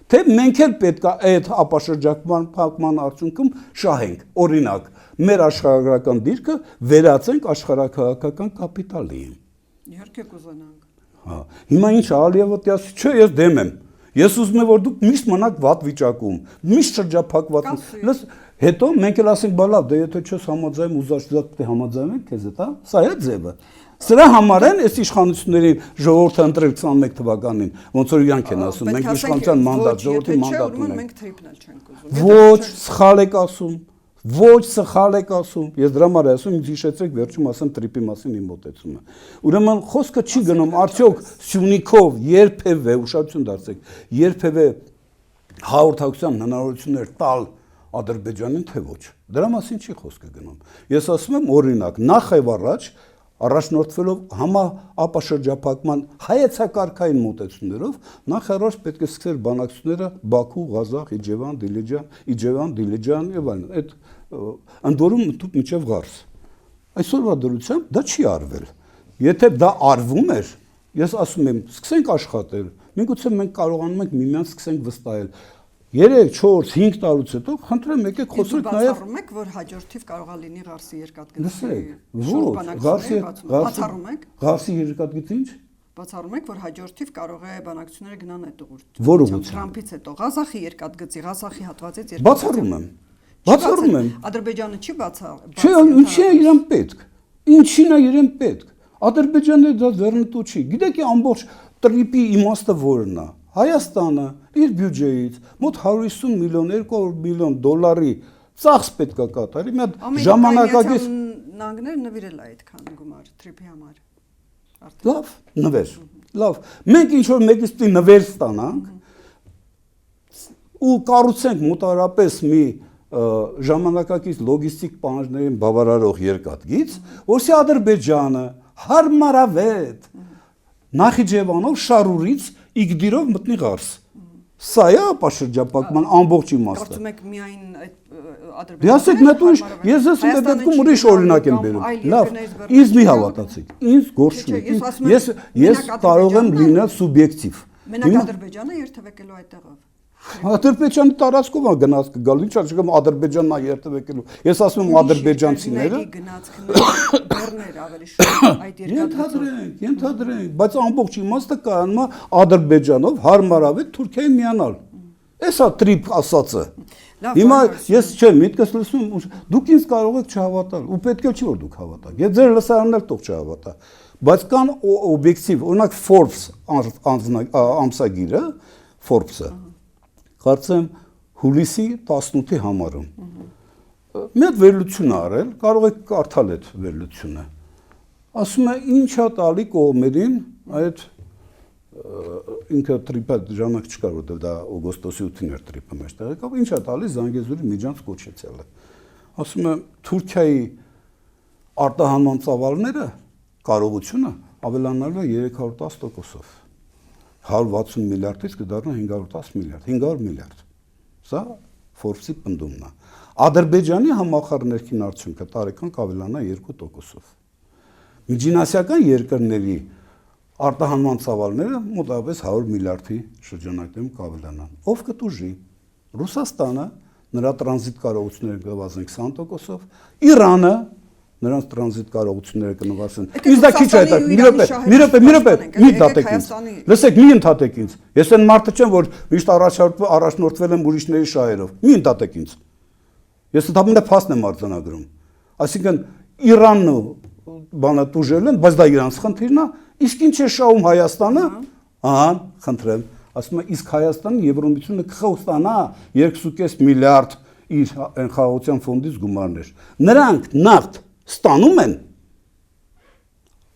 Թե մենք էլ պետք է այդ ապաշրջափակման արդյունքում շահենք, օրինակ, մեր աշխարհագրական դիրքը վերածենք աշխարհաքաղաքական կապիտալի։ Իհարկե կուզենանք։ Հա, հիմա ինչ Ալիևը դասի, չէ, ես դեմ եմ։ Ես ուզում եմ որ դուք միշտ մնաք վատ վիճակում, միշտ շրջափակված։ Լս հետո մենք էլ ասենք բա լավ, դե եթե չես համաձայնում ուզած պետք է համաձայնենք քեզ հետ, հա։ Սա է ձևը։ Սրա համար են այս իշխանությունների ժողովուրդը ընտրել 21 թվականին, ոնց որ իրանք են ասում, մենք իշխանության մանդատ, ժողովրդի մանդատ ունենք։ Մենք թրիպնել չենք ուզում։ Ոչ, սխալ եք ասում։ Ոչ սխալ եք ասում։ Ես դրա համար ասում, ինձ հիշեցրեք վերջում ասեմ տրիպի մասին իմ մտածումը։ Ուրեմն խոսքը չի գնում արդյոք Սյունիքով երբևէ ուշադրություն դարձեք, երբևէ հաղորդակցության հնարավորություններ տալ Ադրբեջանին թե ոչ։ Դրա մասին չի խոսքը գնում։ Ես ասում եմ օրինակ, նախ եւ առաջ առաջնորդվելով համապաշրջափակման հայեցակարգային մոտեցումներով նախ առաջ պետք է սկսել բանակցությունները Բաքու, Ղազախ, Իջևան, Դիլիջան եւ այլն։ Այդ ընդորում մտուկ միջև Ղարս։ Այսօրվա դրությամբ դա չի արվել։ Եթե դա արվում էր, ես ասում եմ, սկսենք աշխատել։ Միգուցե մենք կարողանում ենք միմյանց սկսենք վստահել։ 3, 4, 5 տարուց հետո խնդրեմ եկեք խոսենք նաև բացառում եք որ հաջորդիվ կարող է լինի Ղարսի երկաթգծի բացառում եք Ղարսի երկաթգծի ինչ բացառում եք որ հաջորդիվ կարող է բանակցությունները գնան այդ ուղղությամբ որ ուղղությամբ Թրամփից հետո Ղազախի երկաթգծի Ղազախի հատվածից բացառում եմ Ադրբեջանը չի բացառում չէ ինչի է իրեն պետք ինչին է իրեն պետք Ադրբեջանը դա ձեռնտու չի գիտեք ամբողջ տրիպի իմաստը որն է Հայաստանը իր բյուջեից մոտ 150 միլիոն 200 միլիոն դոլարի ծախս պետք է կատարի մի հատ ժամանակակից նահանգները նվիրել է այդքան գումար տրիպի համար լավ նվեր լավ մենք ինչ որ մեկից պիտի նվեր ստանանք ու կառուցենք մոտարապես մի ժամանակակից լոգիստիկ պահանջներին բավարարող երկաթգիծ որսի Ադրբեջանը հարմարավետ Նախիջևանով Շարուրից Իգդիրով մտնի Ղարս։ Սա է ապաշրջապակման ամբողջ իմաստը։ Կարծում եք միայն այդ Ադրբեջանը։ Ես ասում եմ դեպքում ուրիշ օրինակ եմ բերում։ Լավ, ինձ մի հավատացիք։ Ինձ գործ չունի։ Ես կարող եմ լինել սուբյեկտիվ։ Մենակ Ադրբեջանը երթևեկելու այդտեղով։ Ադրբեջանի տարածքով է գնաց կգալ, ինչ ասում Ադրբեջանն է երթևեկելու։ Ես ասում եմ ադրբեջանցիները գնացքներ ավելի շուտ այդ ենթադրենք, բայց ամբողջ իմաստը կայանում է Ադրբեջանով հարմարավետ Թուրքիայի միանալ։ Էսա տրիպ ասածը։ Հիմա ես չեմ միտքս լսում, դուք ինձ կարող եք չհավատալ, ու պետք է չի որ դուք հավատաք։ Ես ձեր լսարանն էլ թող չհավատա։ Բայց կան օբյեկտիվ, օրինակ Forbes ամսագիրը, Forbes-ը Կարծեմ հուլիսի 18-ի համարում։ Մի հատ վերլուծություն արել, կարող եք կարդալ այդ վերլուծությունը։ Ասում է ինչա տալի կողմերին այդ ինքը տրիպը ժամանակ չկար, որտեղ դա օգոստոսի 8-ին էր տրիպը մեջտեղ եկավ, ինչա տալի Զանգեզուրի միջանց կոչեցելը։ Ասում է Թուրքիայի արտահանման ծավալները կարողությունը ավելանալու է 310%-ով։ 160 միլիարդից կդառնա 510 միլիարդ, 500 միլիարդ։ Սա Forbes-ի պնդումն է։ Ադրբեջանի համախառն ներքին արդյունքը տարեկան կավելանա 2%-ով։ Միջինասիական երկրների արտահանման ծավալները մոտավորապես 100 միլիարդի շրջանակներում կավելանան։ Ով կտուժի։ Ռուսաստանը նրա տրանզիտ կարողությունները կնվազեն 20%-ով, Իրանը նրանց տրանզիտ կարողությունները կնվազեն։ Ինձ դա քիչ է այդ։ Մի րոպե, մի դատեք ինձ։ Լսեք, մի ընդհատեք ինձ։ Ես այն մարդը չեմ, որ միշտ առաջնորդվել եմ ուրիշների շահերով։ Մի ընդհատեք ինձ։ Ես ընդհանրապես փաստն եմ արձանագրում։ Այսինքն Իրանն ու բանը տուժել են, բայց դա իրանց խնդիրն է։ Իսկ ինչ է շահում Հայաստանը։ Ահա, խնդրեմ։ Ասում եմ, իսկ Հայաստանը Եվրոմիությունը կխոստանա 2.5 միլիարդ իր խաղաղության ֆոնդից գումարներ։ Նրանք նավթ ստանում են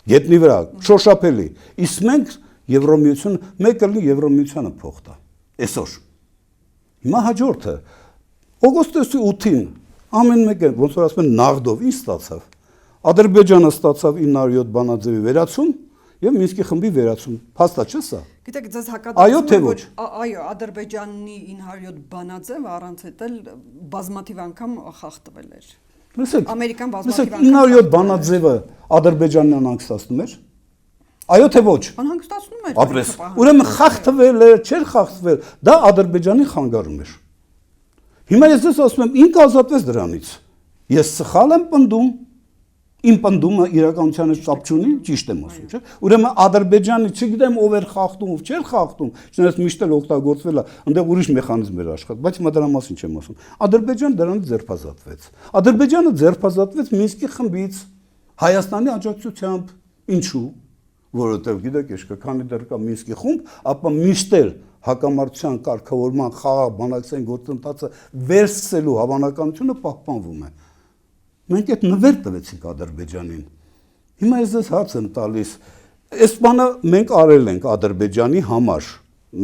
գետնի վրա շոշափելի իսկ մենք Եվրոմիությունը մեկը լի Եվրոմիությանը փող տա այսօր հիմա հաջորդը օգոստոսի 8-ին ամեն մեկը ոնց որ ասում են նաղդով ինչ ստացավ Ադրբեջանը ստացավ 907 բանաձևի վերացում եւ Մինսկի խմբի վերացում փաստա չէ սա Գիտեք ձեզ հակադարձում այո թե ոչ այո Ադրբեջանի 907 բանաձև առանց հետել բազմաթիվ անգամ խախտվել էր Լսեք, Ամերիկան բազմաթիվ 907 բանաձևը Ադրբեջանն անհանգստացնում էր։ Այո թե ոչ։ Անհանգստացնում էր։ Ապրես։ Ուրեմն խախտվել է, չէր խախտվել, դա Ադրբեջանի խանգարում էր։ Հիմա ես ասում եմ, ինքը ազատվեց դրանից։ Ես սխալ եմ պնդում։ Իմ պնդումը իրականության հետ կապ չունի, ճիշտ եմ ասում, չէ՞։ Ուրեմն Ադրբեջանը, չգիտեմ ով էր խախտում, ով չէր խախտում, չնայած միշտ էլ օգտագործվել է, այնտեղ ուրիշ մեխանիզմ էր աշխատում, բայց հիմա դրա մասին չեմ ասում։ Ադրբեջանը դրանից ձերբազատվեց։ Ադրբեջանը ձերբազատվեց Մինսկի խմբից Հայաստանի աջակցությամբ, ինչու՞։ Որովհետև գիտեք, իշք քանի դեռ կա Մինսկի խումբ, ապա միշտ էլ հակամարտության կարգավորման խաղաղ բանակցային գործընթացը վերցնելու հավանականությունը պահպանվում է։ Մենք այդ նվեր տվեցինք Ադրբեջանին։ Հիմա ես հարց եմ տալիս, այս բանը մենք արել ենք Ադրբեջանի համար։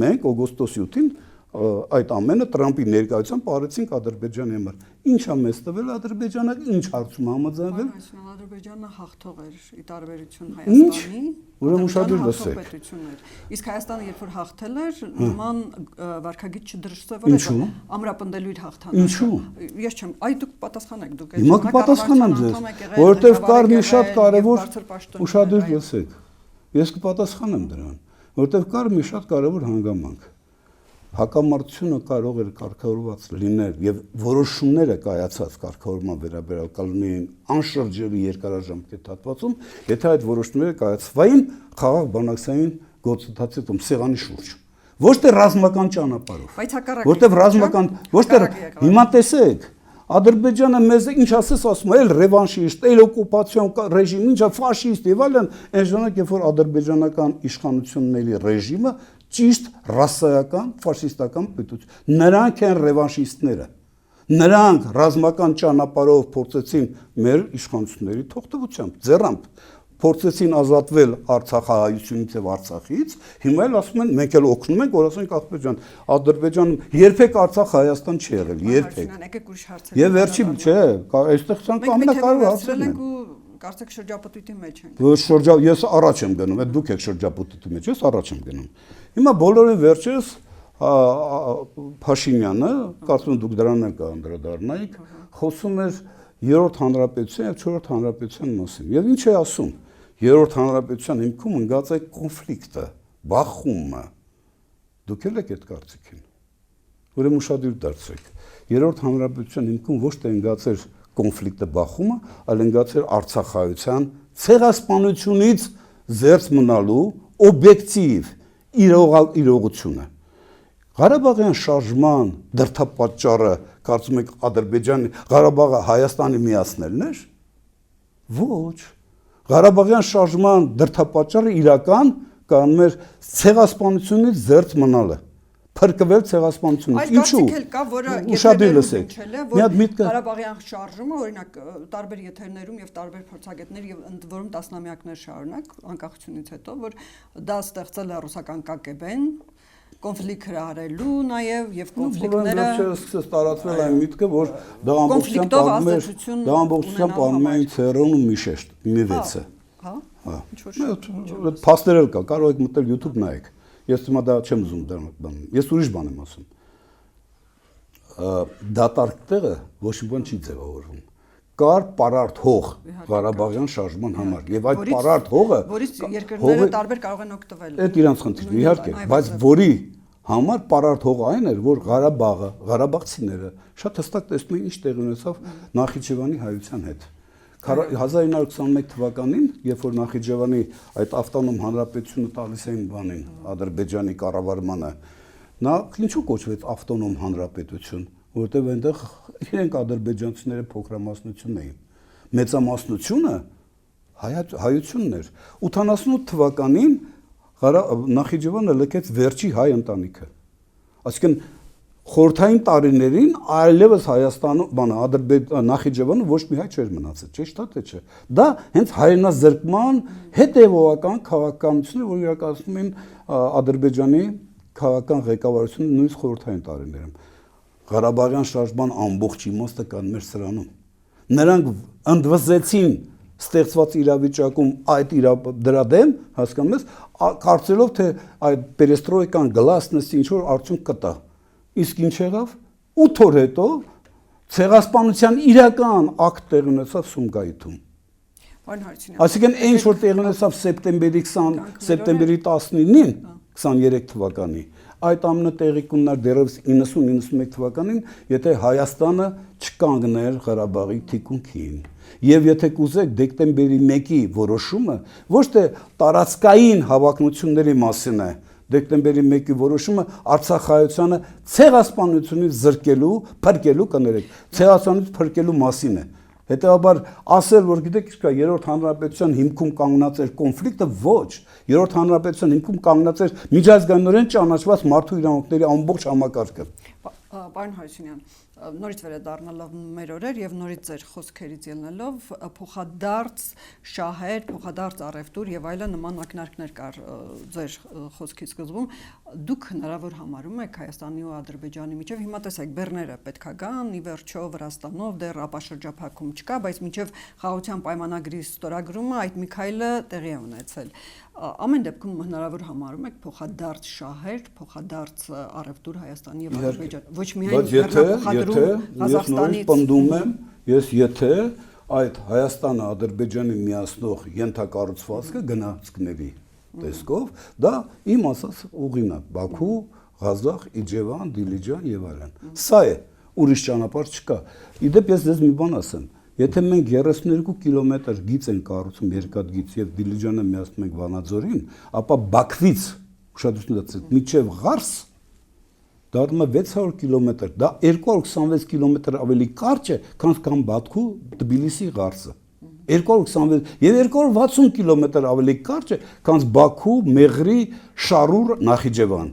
Մենք օգոստոս 7-ին այդ ամենը Տրամպի ներկայությամբ արեցինք Ադրբեջանի համար։ Ինչ է մեզ տվել Ադրբեջանը, ինչ հարցում համաձայնվել։ Ադրբեջանը հաղթող էր ի տարբերություն Հայաստանի։ Ուրեմն ուշադիր լսեք։ Իսկ Հայաստանը երբ որ հաղթել էր, նման վարկագիծ չդրսևորել, որ ամրապնդելու իր հաղթանակը։ Ինչու։ Ես չեմ, այ դուք պատասխանեք, դուք Հիմա կպատասխանեմ ձեզ, որովհետև կար մի շատ կարևոր ուշադիր լսեք։ Ես կպատասխանեմ դրան, որովհետև կար մի շատ կարևոր հանգամանք։ Հակամարտությունը կարող էր կարգավորված լինել եւ որոշումները կայացած կարգավորման վերաբերյալ կլինեին անշրջելի երկարաժամկետ հատվածում, եթե այդ որոշումները կայացվային խաղաղ բանակցային գործընթացի տում սեղանի շուրջ։ Ոչ թե ռազմական ճանապարհով։ Բայց հակառակը։ Որտեւ ռազմական, ոչ թե հիմա տեսեք, Ադրբեջանը մեզ ինչ ասում է, էլ ռևանշիստ, էլ օկուպացիոն ռեժիմ, ինչա ֆաշիստ եւ այլն, այն ժամանակ երբ որ ադրբեջանական իշխանությունների ռեժիմը ճիշտ ռասայական ֆաշիստական պետություն։ Նրանք են ռևանշիստները։ Նրանք ռազմական ճանապարհով փորձեցին մեր իշխանությունների թողտվությամբ, ձեռամբ փորձեցին ազատվել Արցախահայությունից եւ Արցախից, հիմա էլ ասում են մենք էլ օգնում ենք, որ ասենք Ադրբեջանում երբեք Արցախ-Հայաստան չի եղել, երբեք։ Եվ վերջի, չէ, այստեղ ցանկ ամենակարևոր հարցն է։ Կարծեք շրջապտույտի մեջ ենք։ Ես առաջ եմ գնում, այդ դուք եք շրջապտույտի մեջ, ես առաջ եմ գնում։ Հիմա բոլորին վերջերս Փաշինյանը, կարծում եմ դուք դրան էլ կանդրադառնայիք, խոսում էր երրորդ հանրապետության եւ չորրորդ հանրապետության մասին։ Եվ ինչ է ասում։ Երրորդ հանրապետության հիմքում ընկած է կոնֆլիկտը, բախումը։ Դուք եք այդ կարծիքին։ Ուրեմն ուշադիր դարձեք։ Երրորդ հանրապետության հիմքում ոչ թե ընկած էր կոնֆլիկտը բախումը, այլ ընկած էր Արցախայության ցեղասպանությունից զերծ մնալու օբյեկտիվ իրողությունը։ Ղարաբաղյան շարժման դրդապատճառը կարծում եք Ադրբեջանի Ղարաբաղը Հայաստանի միացնելն էր։ Ոչ։ Ղարաբաղյան շարժման դրդապատճառը իրական կանում էր ցեղասպանությունից զերծ մնալը։ Փրկվել ցեղասպանությունից։ Ինչու։ Այլ կա, որը ուշադիր լսեք։ Ղարաբաղյան շարժումը, օրինակ, տարբեր եթերներում եւ տարբեր փորձագետներ եւ ընդ որում տասնամյակներ շարունակ անկախությունից հետո, որ դա ստեղծել է ռուսական ԿԳԲ-ն, կոնֆլիկտ հրահարելու նաեւ եւ կոնֆլիկտները սկսեց տարածվել այն միտքը, որ դա ամբողջությամբ անում էին ՑՌ-ն ու մի6-ը։ Հա։ Ինչ-որ փաստեր էլ կա, կարող եք մտնել YouTube նայեք։ Ես հիմա դա չեմ ուզում դառնալ։ Ես ուրիշ բան եմ ասում։ Դատարկ տեղը ոչ մի բան չի ձևավորվում։ Կար պարարտ հող Ղարաբաղյան շարժման համար եւ այդ պարարտ հողը որից երկրները տարբեր կարող են օգտվել։ Այդ իրանց խնդիրն իհարկե, բայց որի համար պարարտ հողը այն էր, որ Ղարաբաղը, ղարաբաղցիները շատ հստակ տեսնում էին ինչ տեղի ունեցավ Նախիջևանի հայության հետ։ 1921 թվականին, երբ որ Նախիջևանի այդ ավտոնոմ հանրապետությունը տալիս էին բանին, Ադրբեջանի կառավարմանը, նա ինչու կոչվեց ավտոնոմ հանրապետություն, որովհետև այնտեղ իրենք ադրբեջանցիները փոքրամասնություն էին։ Մեծամասնությունը հայությունն էր։ 88 թվականին Նախիջևանը լքեց վերջի հայ ընտանիքը։ Այսինքն խորհրդային տարիներին այլևս Հայաստանում, Նախիջևանը ոչ մի հայ չէր մնացել, ճիշտ է թե չէ։ Դա հենց հայրենազրկման հետևողական քաղաքականություն է, որ իրականացնում են Ադրբեջանի քաղաքական ղեկավարությունը նույնիսկ խորհրդային տարիներում։ Ղարաբաղյան շարժման ամբողջ իմաստը կան մեր սրանում։ Նրանք ընդվզեցին ստեղծված իրավիճակում դրա դեմ, հասկանում ես, կարծելով թե այդ պերեստրոյկան գլասնեսի ինչ որ արդյունք կտա։ Իսկ ինչ եղավ 8 օր հետո ցեղասպանության իրական ակտ տեղ ունեցավ Սումգայիթում։ Այսինքն այն որ տեղ ունեցավ սեպտեմբերի 20, սեպտեմբերի 19-ին 23 թվականի, այդ ամենը տեղի կունենար դեռևս 90-91 թվականին, եթե Հայաստանը չկանգներ Ղարաբաղի թիկունքին։ Եվ եթե կուզեք դեկտեմբերի 1-ի որոշումը ոչ թե տարածքային հավակնությունների մասին է, դեկտեմբերի 1-ի որոշումը Արցախայությանը ցեղասպանությունից զրկելու, փրկելու կներեք, ցեղասպանությունից փրկելու մասին է։ Հետևաբար ասել, որ գիտեք, իսկ երրորդ հանրապետության հիմքում կանգնած էր կոնֆլիկտը, ոչ, երրորդ հանրապետության հիմքում կանգնած էր միջազգայինորեն ճանաչված մարդու իրավունքների ամբողջ համակարգը։ Պարոն Հարությունյան, նորից վերադառնալով մեր օրեր եւ նորից ձեր խոսքերից ելնելով փոխադարձ շահեր, փոխադարձ առևտուր եւ այլն նման ակնարկներ կար ձեր խոսքի սկզբում, դուք հնարավոր համարում եք Հայաստանի ու Ադրբեջանի միջև, հիմա տեսեք, բեռները պետքա գան, ի վերջո Վրաստանով դեռ ապաշրջափակում չկա, բայց միջև խաղաղության պայմանագրի ստորագրումը այդ մի քայլը տեղի է ունեցել։ Ամեն դեպքում հնարավոր համարում եք փոխադարձ շահեր, փոխադարձ առևտուր Հայաստանի եւ Ադրբեջանի, ոչ միայն բեռնափոխադրում Ղազախստանից։ Ես եթե այդ Հայաստանը Ադրբեջանի միացնող ենթակառուցվածքը գնացքների տեսքով, դա իմ ասած ուղին է, Բաքու, Ղազախ, Իջևան, Դիլիջան եւ այլն։ Սա է, ուրիշ ճանապարհ չկա։ Իդեպ ես ձեզ մի բան ասեմ, եթե մենք 32 կիլոմետր գիծ են կառուցում երկաթգիծ եւ Դիլիջանը միացնում ենք Վանաձորին, ապա Բաքվից ուշադրություն դարձեք միջև Ղարս դառնում է 600 կիլոմետր, դա 226 կիլոմետր ավելի կարճ է, քան Բաքու Թբիլիսի Ղարսը։ 226 եւ 260 կիլոմետր ավելի կարճ է, քան Բաքու Մեղրի Շարուր Նախիջևան,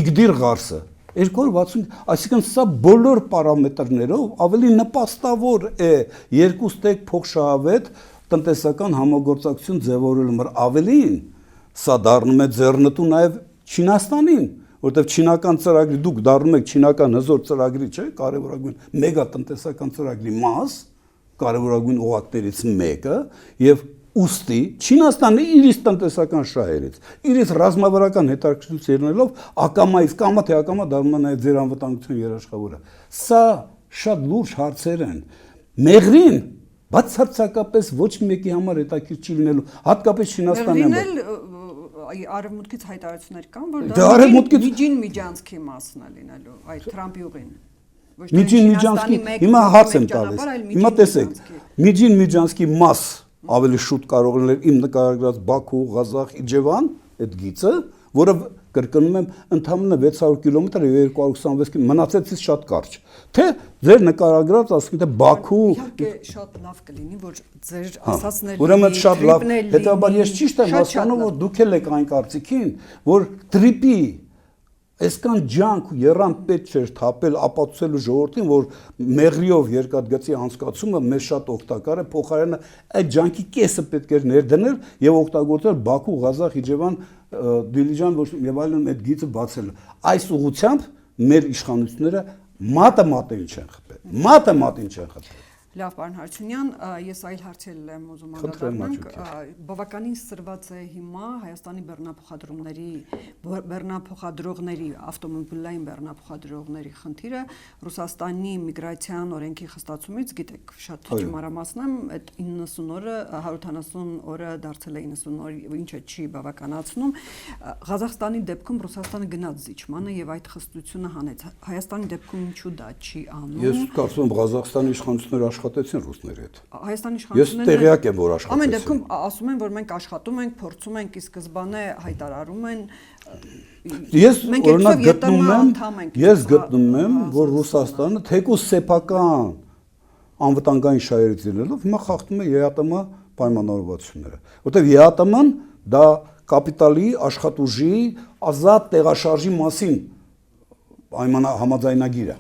Իգդիր Ղարսը։ 260, այսինքն սա բոլոր պարամետրներով ավելի նպաստավոր է երկուստեք փոխշահավետ տնտեսական համագործակցություն ձևավորելու համար, ավելին սա դառնում է ձեռնտու նաև Չինաստանին, որտեղ չինական ծրագրի դուք դառնում եք չինական հզոր ծրագրի, չէ՞, կարևորագույն մեգա տնտեսական ծրագրի մաս, կարևորագույն օղակներից մեկը եւ ուստի Չինաստանը իր տնտեսական շահերից, իր ռազմավարական հետաքրքրությունից ելնելով ակամայից կամա թե ակամա դառնում է նաև ձեր անվտանգության երաշխավորը։ Սա շատ լուրջ հարցեր են։ Մեղրին բացարձակապես ոչ մեկի համար հետաքրքիր չի լինելու, հատկապես Չինաստանի համար։ Արևմուտքից հայտարարություններ կան, որ դա միջին միջանցքի մասն է լինելու, այդ Թրամփի ուղին։ Միջին միջանցքի, հիմա հարց եմ տալիս։ Հիմա տեսեք, միջին միջանցքի մաս ավելի շուտ կարող լինել իմ նկարագրած Բաքու, Ղազախ, Իջևան, այդ գիծը, որը կրկնում եմ ընդամենը 600 կիլոմետր եւ 226 կիլոմետր, մնացածից շատ կարճ։ Թե ձեր նկարագրած, ասենք թե Բաքու իհարկե շատ լավ կլինի, որ ձեր ասածները ուրեմն շատ լավ, հետաբար ես ճիշտ եմ հասկանում, որ դուք եք այն կարծիքին, որ տրիպի այսքան ջանք ու երամ պետք չէր թափել ապացուցելու ժողովրդին, որ մեղրիով երկաթգծի անցկացումը մեզ շատ օգտակար է, փոխարենը այդ ջանքի կեսը պետք էր ներդնել եւ օգտագործել Բաքու, Ղազախ, Իջևան, Դիլիջան եւ այլն այդ գիծը բացել։ Այս ուղղությամբ մեր իշխանությունները մատը-մատին չեն խփել։ Մատը-մատին չեն խփել։ Լավ, պարոն Հարությունյան, ես այլ հարցեր եմ ուզում անդրադառնանք, բավականին սրված է հիմա Հայաստանի բեռնափոխադրողների, ավտոմոբիլային բեռնափոխադրողների խնդիրը Ռուսաստանի միգրացիան օրենքի խստացումից, գիտեք, շատ չմարամասն եմ, այդ 90 օրը, 170 օրը դարձել է 90 օր, ինչը չի բավականացնում։ Ղազախստանի դեպքում Ռուսաստանը գնաց զիջմանը եւ այդ խստությունը հանեց։ Հայաստանի դեպքում ինչու դա չի անում։ Ես կարծում եմ Ղազախստանի իշխանությունները աշխատեցին ռուսների հետ։ Հայաստանի իշխանությունները Ես տեղյակ եմ, որ աշխատեցին։ Ամեն դեպքում ասում են, որ մենք աշխատում ենք, փորձում ենք, իսկ սկզբանե հայտարարում են։ Ես օրինակ գտնում եմ, որ Ռուսաստանը թեկուզ սեփական անվտանգային շահերից ելնելով հիմա խախտում է ԵԱՏՄ պայմանավորվածությունները, որտեղ ԵԱՏՄ-ն դա կապիտալի, աշխատուժի, ազատ տեղաշարժի մասին համաձայնագիր է։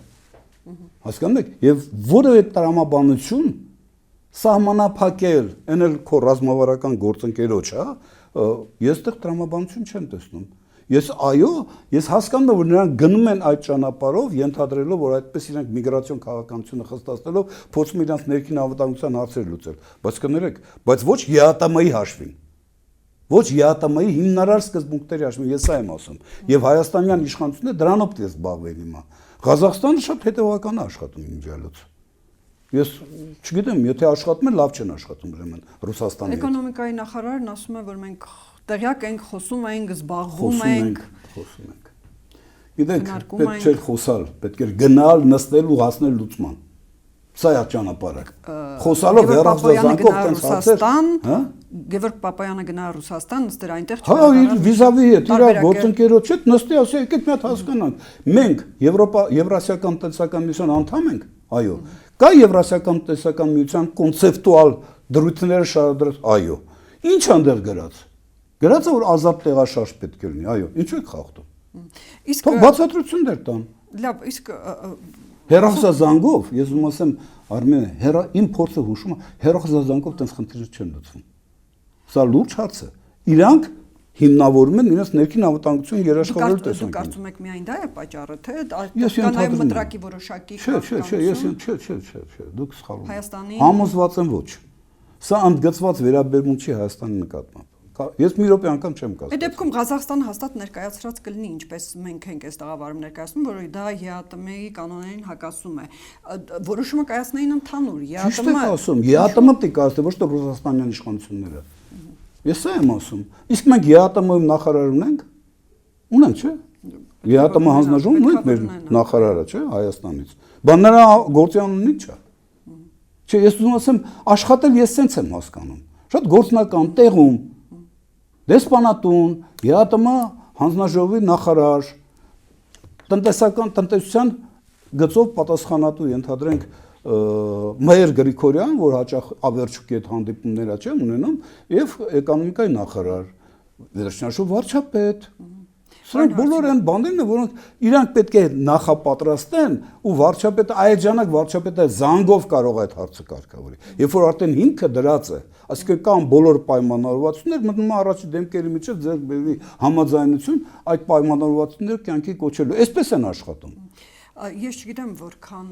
Հասկանում եք, եւ որևէ տրամաբանություն սահմանափակել, այն էլ քո ռազմավարական գործընկերոջ, հա, ես դեռ տրամաբանություն չեմ տեսնում։ Ես հասկանում եմ, որ նրանք գնում են այդ ճանապարհով, ենթադրելով, որ այդպես իրենք միգրացիոն քաղաքականությունը խստացնելով փորձում իրենց ներքին անվտանգության հարցեր լուծել, բայց կներեք, բայց ոչ ԵԱՏՄ-ի հաշվին։ Ոչ ԵԱՏՄ-ի հիմնարար սկզբունքների հաշվին, ես սա եմ ասում։ Եվ հայաստանյան իշխանությունները դրանով պետք է զբաղվեն հիմա։ Ղազախստանը շատ հետևական է աշխատում իմիջիալոց։ Ես չգիտեմ, եթե աշխատում են, լավ չեն աշխատում ուրեմն Ռուսաստանի հետ։ Էկոնոմիկայի նախարարն ասում է, որ մենք տեղյակ ենք, խոսում ենք, զբաղվում ենք։ Գիտեք, պետք չէ խոսալ, պետք է գնալ, նստել ու հասնել լուծման։ Սա է ճանապարհը։ Խոսալով հեռախոսազանգով տենց հարցեր, հա? Գևորգ Պապայանը գնա Ռուսաստան, ըստ այնտեղ հա, իր վիզավի հետ, իր գործընկերոջ հետ նստի, ասի, եկեք մի հատ հասկանանք։ Մենք Եվրասիական տնտեսական միության անդամ ենք, այո։ Կա Եվրասիական տնտեսական միության կոնցեպտուալ դրույթները շարադրած, այո։ Ինչ անդեղ գրած։ Գրած է որ ազատ տեղաշարժ պետք է լինի, այո։ Ինչու եք խախտում։ Իսկ Թող բացատրություններ տան։ լավ, իսկ Հեռախոսազանգով, ես ուզում ասեմ, Արմենը, իմ փորձը հուշում է, հեռախոսազանգով տենց խնդիրներ չեն լուծվում։ Սա լուրջ հարց է։ Իրանք հիմնավորում են իրենց ներքին անվտանգություն երաշխավորելու տեսանկյունից։ Դուք կարծում եք միայն դա է պատճառը, թե կա նաև մտրակի որոշակի Չէ, դուք սխալվում եք։ Հայաստանի Համոզված եմ ոչ։ Սա ընդգծված վերաբերմունք չի Հայաստանի նկատմամբ։ Ես մի րոպե անգամ չեմ կասում։ Այդ դեպքում Ղազախստանը հաստատ ներկայացրած կլինի, ինչպես մենք ենք այս տաղավարում ներկայացնում, որ դա ԵԱՏՄ-ի կանոններին հակասում է։ Որոշումը կայացնեին ընդհանուր Ճիշտ եք ասում, ԵԱՏՄ-ը պետք է ասել, ոչ թե ռուսաստանյան իշխանությունները։ Ես սա եմ ասում։ Իսկ մենք ԵԱՏՄ-ում նախարար ունենք։ Ունենք, չէ՞։ ԵԱՏՄ հանձնաժողովն ունենք մեր նախարարը, չէ՞, Հայաստանից։ Բան նրա գործիան ունի, չէ՞։ Չէ, ես ուզում ասեմ, աշխատել ես սենց եմ հասկանում։ Շատ գործնական տեղում դեսպանատուն, ԵԱՏՄ հանձնաժողովի նախարար, տնտեսության գծով պատասխանատու ենթադրենք Մհեր Գրիգորյան, որ հաճախ ավերջուկի հետ հանդիպումներ չէ ունենում, եւ էկոնոմիկայի նախարար, վերջնաշու վարչապետ։ Սրանք բոլորը են բաներն, որոնք իրանք պետք է նախապատրաստեն ու վարչապետը այեջանակ վարչապետը զանգով կարող է այդ հարցը կարգավորի։ Երբ որ արդեն հիմքը դրած է, այսինքն կան բոլոր պայմանավորվածություններ, մտնում է առաջի դեմքերի միջև ձեռք բերվի համաձայնություն այդ պայմանավորվածությունները կյանքի կոչելու։ Այսպես են աշխատում։ Ես չգիտեմ որքան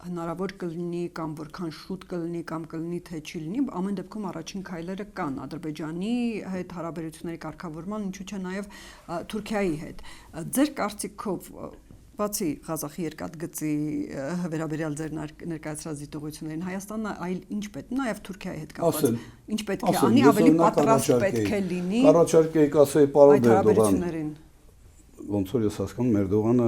հնարավոր կլինի կամ որքան շուտ կլինի կամ կլինի թե չի լինի, ամեն դեպքում առաջին քայլերը կան Ադրբեջանի հետ հարաբերությունների կարգավորման, ինչու՞ չէ նաև Թուրքիայի հետ։ Ձեր կարծիքով բացի Ղազախի երկաթգծի վերաբերյալ ձեր ներկայացրած դիտողություններին Հայաստանը այլ ինչ պետք է նաև Թուրքիայի հետ կապված ինչ պետք է անի ավելի պատրաստ պետք է լինի Առաջարկեի ասեի պարոն հարաբերություններին ոնց որ ես հասկանում Էրդողանը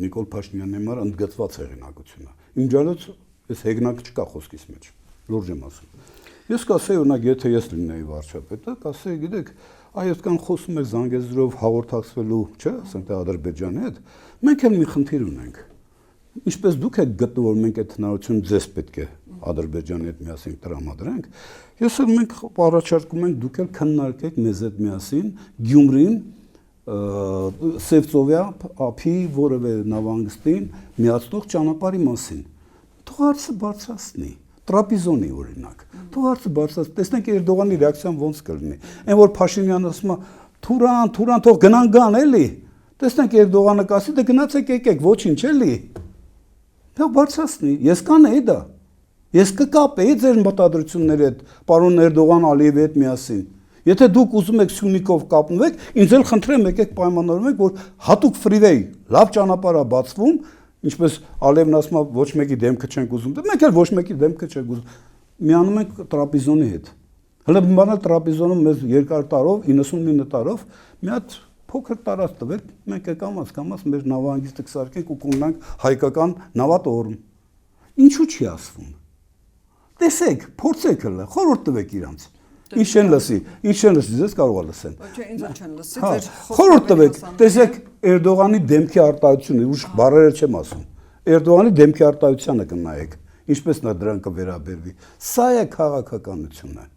Նիկոլ Փաշինյանի համար ընդգծված հեղինակություն է։ Իմջալոց այս հեղինակը չկա խոսքիս մեջ։ Լուրջ եմ ասում։ Ես կասեի օրինակ եթե ես լինեի վարչապետը, կասեի գիտեք, այդքան խոսում եք Զանգեզուրով հաղորդակցվելու, չէ՞, ասենք թե Ադրբեջանի հետ, մենք էլ մի խնդիր ունենք։ Ինչպես դուք եք գտնում որ մենք այդ հնարավորությունը ձեզ պետք է Ադրբեջանի հետ միասին տրամադրենք, ես էլ մենք առաջարկում ենք դուք էլ քննարկեք մեզ հետ միասին Գյումրին Սևծովյա ափի որևէ նավանգստին միացնող ճանապարհի մասին։ Թող հարցը բարձրացնի, տրապիզոնի օրինակ։ Թող հարցը բարձրացնի, տեսնենք Էրդողանի ռեակցիան ոնց կլինի։ Այն որ Փաշինյանը ասում է Թուրան, թող գնան էլի։ Տեսնենք Էրդողանը կասի, դե գնացեք եկեք, ոչինչ էլի։ Թող բարձրացնի, ես կանեի դա։ Ես կկապեի ձեր մտադրությունների հետ, պարոն Էրդողան Ալիևի հետ միասին։ Եթե դուք ուզում եք Սյունիքով կապնվեք, ինձ էլ խնդրեմ եկեք պայմանավորվենք, որ հատուկ ֆրիվեյ լավ ճանապարհ է բացվում, ինչպես Ալիևն ասում է, ոչ մեկի դեմքը չենք ուզում, դե մենք էլ ոչ մեկի դեմքը չենք ուզում։ Միանում ենք տրապիզոնի հետ։ Հələ բանալ տրապիզոնում մեզ երկար տարով, 99 տարով մի հատ փոքր տարած տվեք, մենք կամաց մեր նավահանգիստը կսարքենք ու կունենանք հայկական նավատորմ։ Ինչու՞ չի ասվում։ Տեսեք, փորձեք հələ, խորհուրդ տվեք իրանց։ Ինչ են լսի, ձեզ կարող է լսեն։ Չէ, ինձ չեն լսի, ձեր խորհուրդ տվեք, տեսեք Էրդողանի դեմքի արտահայտությունը, ուշ բառերը չեմ ասում։ Էրդողանի դեմքի արտահայտությանը կնայեք, ինչպես նա դրան կվերաբերվի։ Սա է քաղաքականությունը։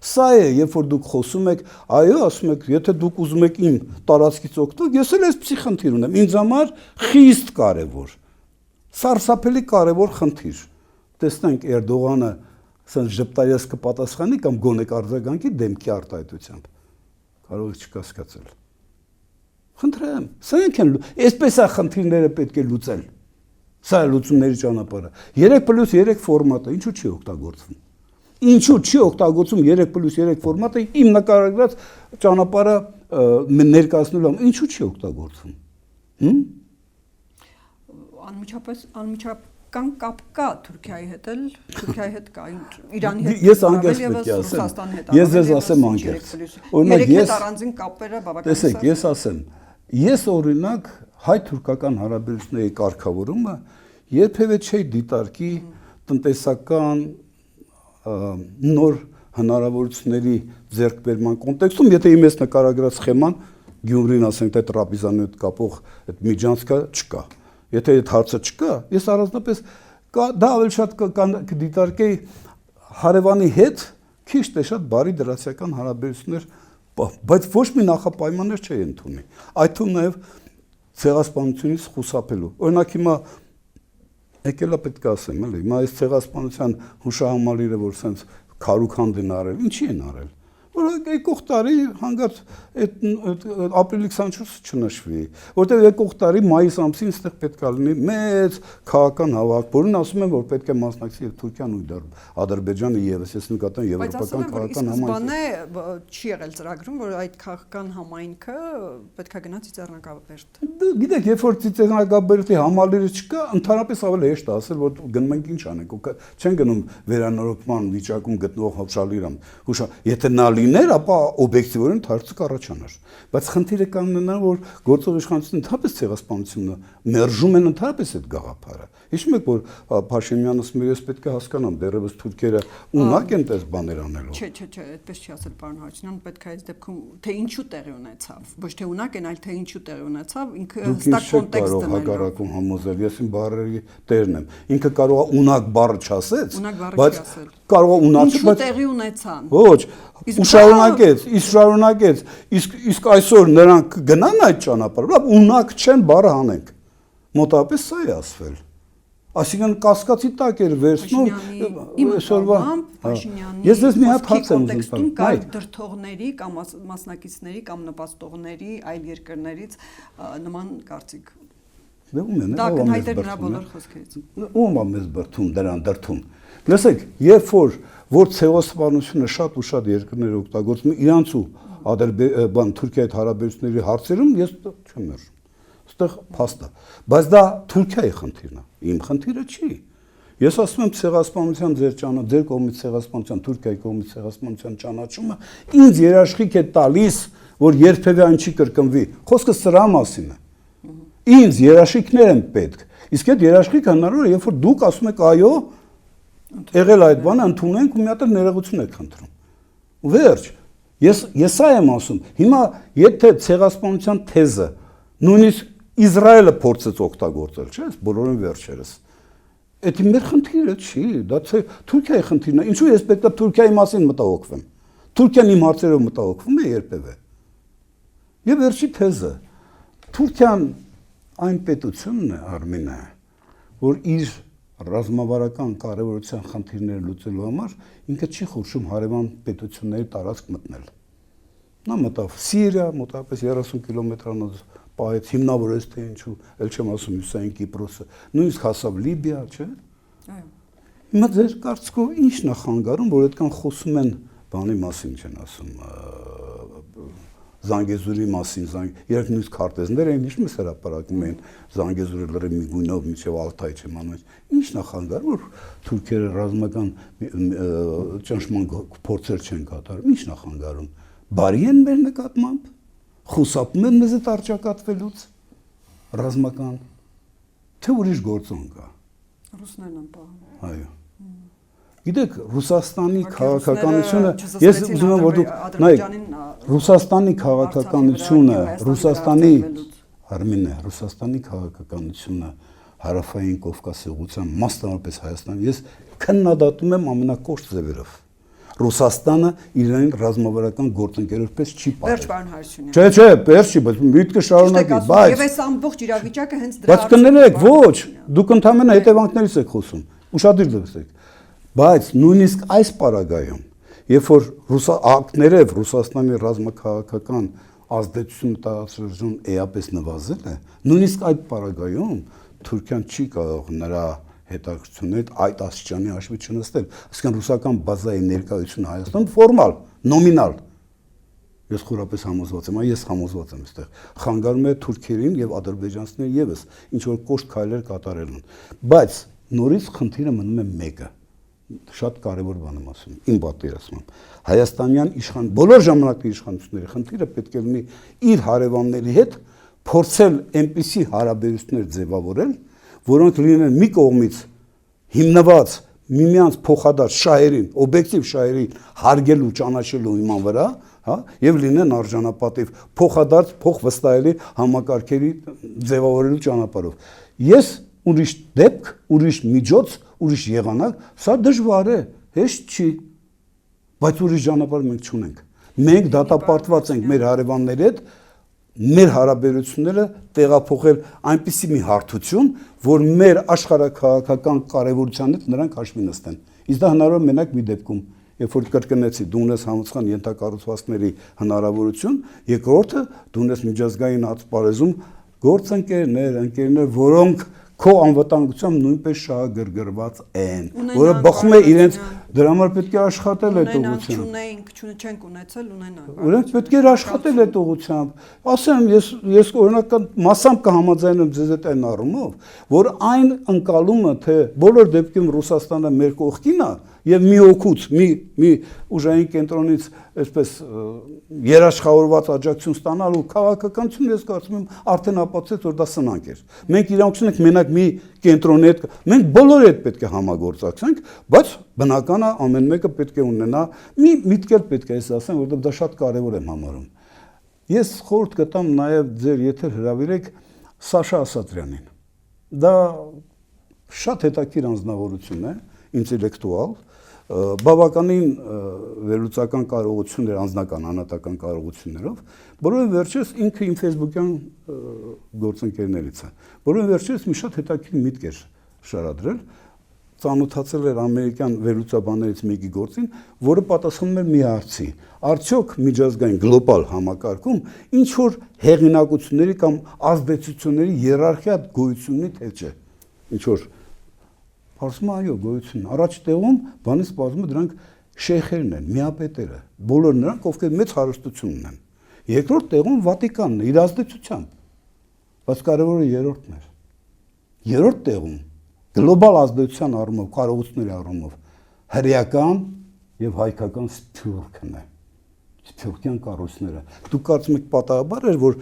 Սա է, երբ որ դուք խոսում եք, այո, ասում եք, եթե դուք ուզում եք իմ տարածքից օգտվել, ես էլ այսպիսի խնդիր ունեմ։ Ինձ համար խիստ կարևոր, սարսափելի կարևոր խնդիր։ Տեսնենք Էրդողանը ասենք ժպտայես կպատասխանի կամ գոնե կարձագանքի դեմքի արտահայտությամբ։ Կարող եք չկասկածել։ Խնդրեմ, սրանք են, այսպես է խնդիրները պետք է լուծել։ Սա է լուծումների ճանապարհը։ 3+3 ֆորմատը ինչու չի օգտագործվում։ Ինչու չի օգտագործում 3+3 ֆորմատը իմ նկարագրած ճանապարհը ներկայացնելու համար ինչու չի օգտագործվում։ Անմիջական կապ կա Թուրքիայի հետ էլ, Թուրքիայի հետ կա, Իրանի հետ։ Ես անգամ պետք է ասեմ։ Ես ձեզ ասեմ անգամ։ Օրինակ ես առանձին կապերը բավական տեսեք, ես ասեմ, ես օրինակ հայ-թուրքական հարաբերությունների կարգավորումը երբևէ չի դիտարկի տնտեսական նոր հնարավորությունների ձեռքբերման կոնտեքստում, եթե իմ ես նկարագրած սխեման Գյումրին ասենք թե տրապիզանի հետ կապող այդ միջանցքը չկա։ Եթե այդ հարցը չկա, ես առանձնապես դա ավելի շատ կդիտարկեի հարևանի հետ քիչ թե շատ բարի դրացիական հարաբերություններ, բայց ոչ մի նախապայմաններ չի ընդունի։ Այդ թվում նաև ցեղասպանությունից խուսափելու։ Օրինակ հիմա եկել է պետք է ասեմ, էլի, հիմա այս ցեղասպանության հուշահամալիրը, որ sense քարուքանդ են արել, ինչի են արել։ Որ եկող տարի հանգած այդ ապրիլի 24-ը չնշվի, որտեղ եկող տարի մայիս ամսին այստեղ պետք է լինի մեծ քաղաքական հավաք, որին ասում են, որ պետք է մասնակցի եւ Թուրքիան ու Ադրբեջանը եւս, ես նկատեմ եվրոպական քաղաքական համայնքը չի եղել ծրագրում, որ այդ քաղաքական համայնքը պետք է գնա Ծիծեռնակաբերդ։ Գիտեք, երբ որ Ծիծեռնակաբերդի համալիրը չկա, ընդհանրապես ավելի հեշտ է ասել, որ գնում ենք ինչ անենք, չեն գնում վերանորոգման վիճակում գտնվող հապշալիրամ։ Եթե նա լիներ, ապա օբյեկտիվորեն հարցը կառաջանար։ Բայց խնդիրը կանգնի նրան, որ գործող իշխանությունը ընդհանրապես ցեղասպանությունը մերժում են ընդհանրապես այդ գաղափարը։ Հիշում եք, որ Փաշինյանը ասում էր, ես պետք է հասկանամ, դեռևս թուրքերը ունակ են այդպես բաներ անելու։ Չէ, այդպես չի ասել պարոն Հարությունյան, պետք է այս դեպքում թե ինչու տեղի ունեցավ, ոչ թե ունակ են, այլ թե ինչու տեղի ունեցավ, ինքը հստակ կոնտեքստ դնելու։ Հակառակում համոզել, ես իմ բառերի տերն եմ։ Ինքը կարող է ունակ բառը չասեց, բայց կարող է ունակ, բայց տեղի ունեցան։ Ոչ, ու շարունակեց, իսկ այսօր նրանք գնան այդ ճանապարհը, լավ, ունակ չեն, բառը հանենք։ Մոտավորապես սա է ասվել։ Այսինքն կասկածի տակ էր վերցնում այսօրվա Փաշինյանի ես դες մի հատ հարց եմ ուզում տալ դրթողների կամ մասնակիցների կամ նպաստողների այլ երկրներից նման կարծիք դա կնհայտեր նրա բոլոր խոսքերից ում է մեզ բրթում դրան դրթում լսեք երբ որ ցեղասպանությունը շատ ու շատ երկրներ օգտագործում իրանց ու Թուրքիայի հետ հարաբերությունների հարցերում ես չեմ մերժում այստեղ փաստ է բայց դա Թուրքիայի խնդիրն է իմ խնդիրը չի ես ասում եմ ցեղասպանության ձեր կողմից ցեղասպանության Թուրքիայի կողմից ցեղասպանության ճանաչումը ինձ երաշխիք է տալիս որ երբևէ այն չի կրկնվի խոսքը սրա մասին է ինձ երաշխիքներ են պետք իսկ այդ երաշխիքը հնարավոր է երբ որ դուք ասում եք այո եղել այդ բանը ընդունենք ու մի հատ ներողություն եք խնդրում վերջ ես սա եմ ասում հիմա եթե ցեղասպանության թեզը նույնիսկ Իսրայելը փորձեց օգտագործել, չէ՞, բոլորին վերջերս։ Դա մեր խնդիրը չի, դա Թուրքիայի խնդիրն է։ Ինչու ես պետք է Թուրքիայի մասին մտահոգվեմ։ Թուրքիան իմ հարցերով մտահոգվում է երբևէ։ Եվ վերջի թեզը Թուրքիան այն պետությունն է, Արմենը, որ իր ռազմավարական կարևորության խնդիրները լուծելու համար ինքը չի խորշում հարևան պետությունների տարածք մտնել։ Նա մտավ Սիրիա, մոտավորապես 30 կիլոմետրանոց պահեց հիմնավորեց թե ինչու, ել չեմ ասում Հյուսային Կիպրոսը, նույնիսկ հասավ Լիբիա, չէ՞։ Այո։ Հիմա ձեր կարծիքով ի՞նչն է խանգարում, որ այդքան խոսում են բանի մասին չեն ասում, Զանգեզուրի մասին, երբ նույնիսկ քարտեզներ էին, հիշում ես հրապարակում էին Զանգեզուրի լրի մի գույնով մինչև Ալթայ չեմ անում։ Ի՞նչն է խանգարում, որ թուրքերը ռազմական ճնշման փորձեր չեն կատարում, ի՞նչն է խանգարում։ Բարի են մեր նկատմամբ, խուսափում են մեզ այդ արճակատվելուց ռազմական, թե ուրիշ գործոն կա։ Ռուսներն են պահում։ Այո։ Գիտեք, Ռուսաստանի քաղաքականությունը, ես ուզում եմ որ դուք նայեք, Ռուսաստանի քաղաքականությունը, Ռուսաստանի քաղաքականությունը հարավային Կովկասի ուղղությամբ, մասնավորապես Հայաստան, ես քննադատում եմ ամենակոշտ ձևերով։ Ռուսաստանը իրեն ռազմավարական գործընկերոջ պես չի պահել։ Վերջ պարոն Հարությունյան։ Չէ, վերջ չի, բայց միտքը շարունակի, բայց եւ այս ամբողջ իրավիճակը հենց դրա բայց կներեք, ոչ, դուք ընդհանրապես հետևանքներից եք խոսում։ Ուշադիր դրսեք։ Բայց նույնիսկ այս պարագայում, երբ որ ակներով Ռուսաստանի ռազմաքաղաքական ազդեցությունը տարածաշրջանում էապես նվազել է, նույնիսկ այդ պարագայում Թուրքիան չի կարող նրա հետաքրքրությունից այդ աստիճանի հաշվի չնստել, այսինքն ռուսական բազայի ներկայությունը Հայաստանում ֆորմալ, նոմինալ։ Ես խորապես համոզված եմ, ես համոզված եմ այստեղ։ Խանգարում է թուրքերին եւ ադրբեջանցիներին եւս ինչ որ կոշտ քայլեր կատարելուն։ Բայց նորից խնդիրը մնում է մեկը։ Շատ կարևոր բան եմ ասում, իմ պատկերացմամբ։ Հայաստանյան բոլոր ժամանակի իշխանությունների խնդիրը պետք է լինի իր հարևանների հետ փորձել այնպիսի հարաբերություններ ձևավորել, որոնք լինեն մի կողմից հիմնված միմյանց փոխադարձ շահերին, օբյեկտիվ շահերին հարգելու, ճանաչելու իման վրա, հա, եւ լինեն արժանապատիվ, փոխադարձ փոխ վստահելի համակարգերի ձևավորելու ճանապարհով։ Ես ուրիշ դեպք, ուրիշ միջոց, ուրիշ եղանակ, սա դժվար է, հեշտ չի, բայց ուրիշ ճանապարհ մենք չունենք։ Մենք դատապարտված ենք մեր հարևանների հետ, մեր հարաբերությունները տեղափոխել այնպիսի մի հարթություն, որ մեր աշխարհաքաղաքական կարևորության հետ նրանք հաշվի նստեն։ Իսկ դա հնարավոր է մենակ մի դեպքում, երբ որ կրկնեցի, դու ունես համացան ենթակառուցվածքների հնարավորություն, երկրորդը դու ունես միջազգային ասպարեզում գործընկերներ, որոնք քո անվտանգությամբ նույնպես շահագրգռված են, որը բխում է իրենց դրա համար պետք է աշխատել այդ ուղղությամբ։ Չենք ունեցել, ունենանք։ Որոնք պետք է աշխատել այդ ուղղությամբ։ Ասեմ, ես օրինակ մասամբ կհամաձայնեմ ձեզ հետ այն առումով, որ այն ընկալումը, թե բոլոր դեպքերում Ռուսաստանը մեր կողքին է եւ մի օգուց, մի ուժային կենտրոնից այսպես երաշխավորված աջակցություն ստանալու քաղաքականություն ես կարծում եմ արդեն ապացուցեց, որ դա սնանկ էր։ Մենք իրանք ունենք մենակ մի կենտրոնի հետ, մենք բոլորի հետ պետք է համագործակցենք, բայց բնական է ամեն մեկը պետք է ունենա մի միտք էլ պետք է ես ասեմ, որովհետեւ դա շատ կարեւոր եմ համարում։ Ես խորհուրդ կտամ նաեւ ձեր եթե հրավիրեք Սաշա Ասատրյանին։ Դա շատ հետաքրքիր անձնավորություն է, ինտելեկտուալ, բավականին վերլուծական կարողություններ, անձնական անհատական կարողություններով, որովհետև վերջերս ինքը իմ Facebook-յան գործընկերներից է, որովհետև վերջերս մի շատ հետաքրքիր միտք էր շարադրել, ծանոթացել էր ամերիկյան վերլուծաբաններից մեկի գործին, որը պատասխանում էր մի հարցի. արդյոք միջազգային գլոբալ համակարգում ինչ որ հեղինակությունների կամ ազդեցությունների իերարխիա գոյություն ունի թե չէ, ինչ որ Ասում այո, գոյություն։ Առաջ տեղում բանը սպասում է դրանք շեյխերն են, միապետերը, բոլոր նրանք, ովքեր մեծ հարստություն ունեն։ Երկրորդ տեղում Վատիկանն է իր ազդեցությամբ։ Բայց կարևորը երրորդն է։ Երրորդ տեղում գլոբալ ազդեցության առումով, կարողությունների առումով հրեական եւ հայկական սփյուռքն է։ Թուրքիան կառույցները։ Դուք կարծում եք պատահաբար էր, որ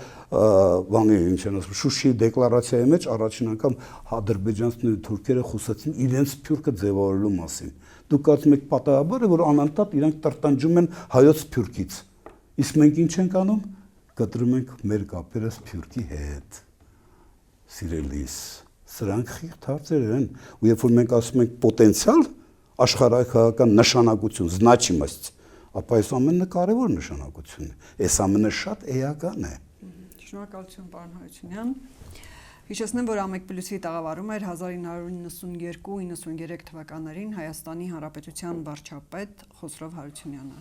բանի ինչ են ասում, Շուշիի դեկլարացիայի մեջ առաջին անգամ ադրբեջանցիները թուրքերը խոսեցին իրենց սփյուռքը ձևավորելու մասին։ Դուք կարծում եք պատահաբար է, որ անընդհատ իրանք տրտանջում են հայոց սփյուռքից։ Իսկ մենք ինչ ենք անում։ Կտրում ենք մեր կապերը սփյուռքի հետ։ Սիրելիս, սրանք խիղճ հարցեր են, ու երբ որ մենք ասում ենք պոտենցիալ աշխարհաքաղաքական նշանակություն, значимость, ապա այս ամենը կարևոր նշանակություն է։ Այս ամենը շատ էական է։ Շնորհակալություն, պարոն Հարությունյան։ Հիշեցնեմ, որ Ամեկ+-ի տաղավարում էր 1992-93 թվականներին Հայաստանի Հանրապետության վարչապետ Խոսրով Հարությունյանը։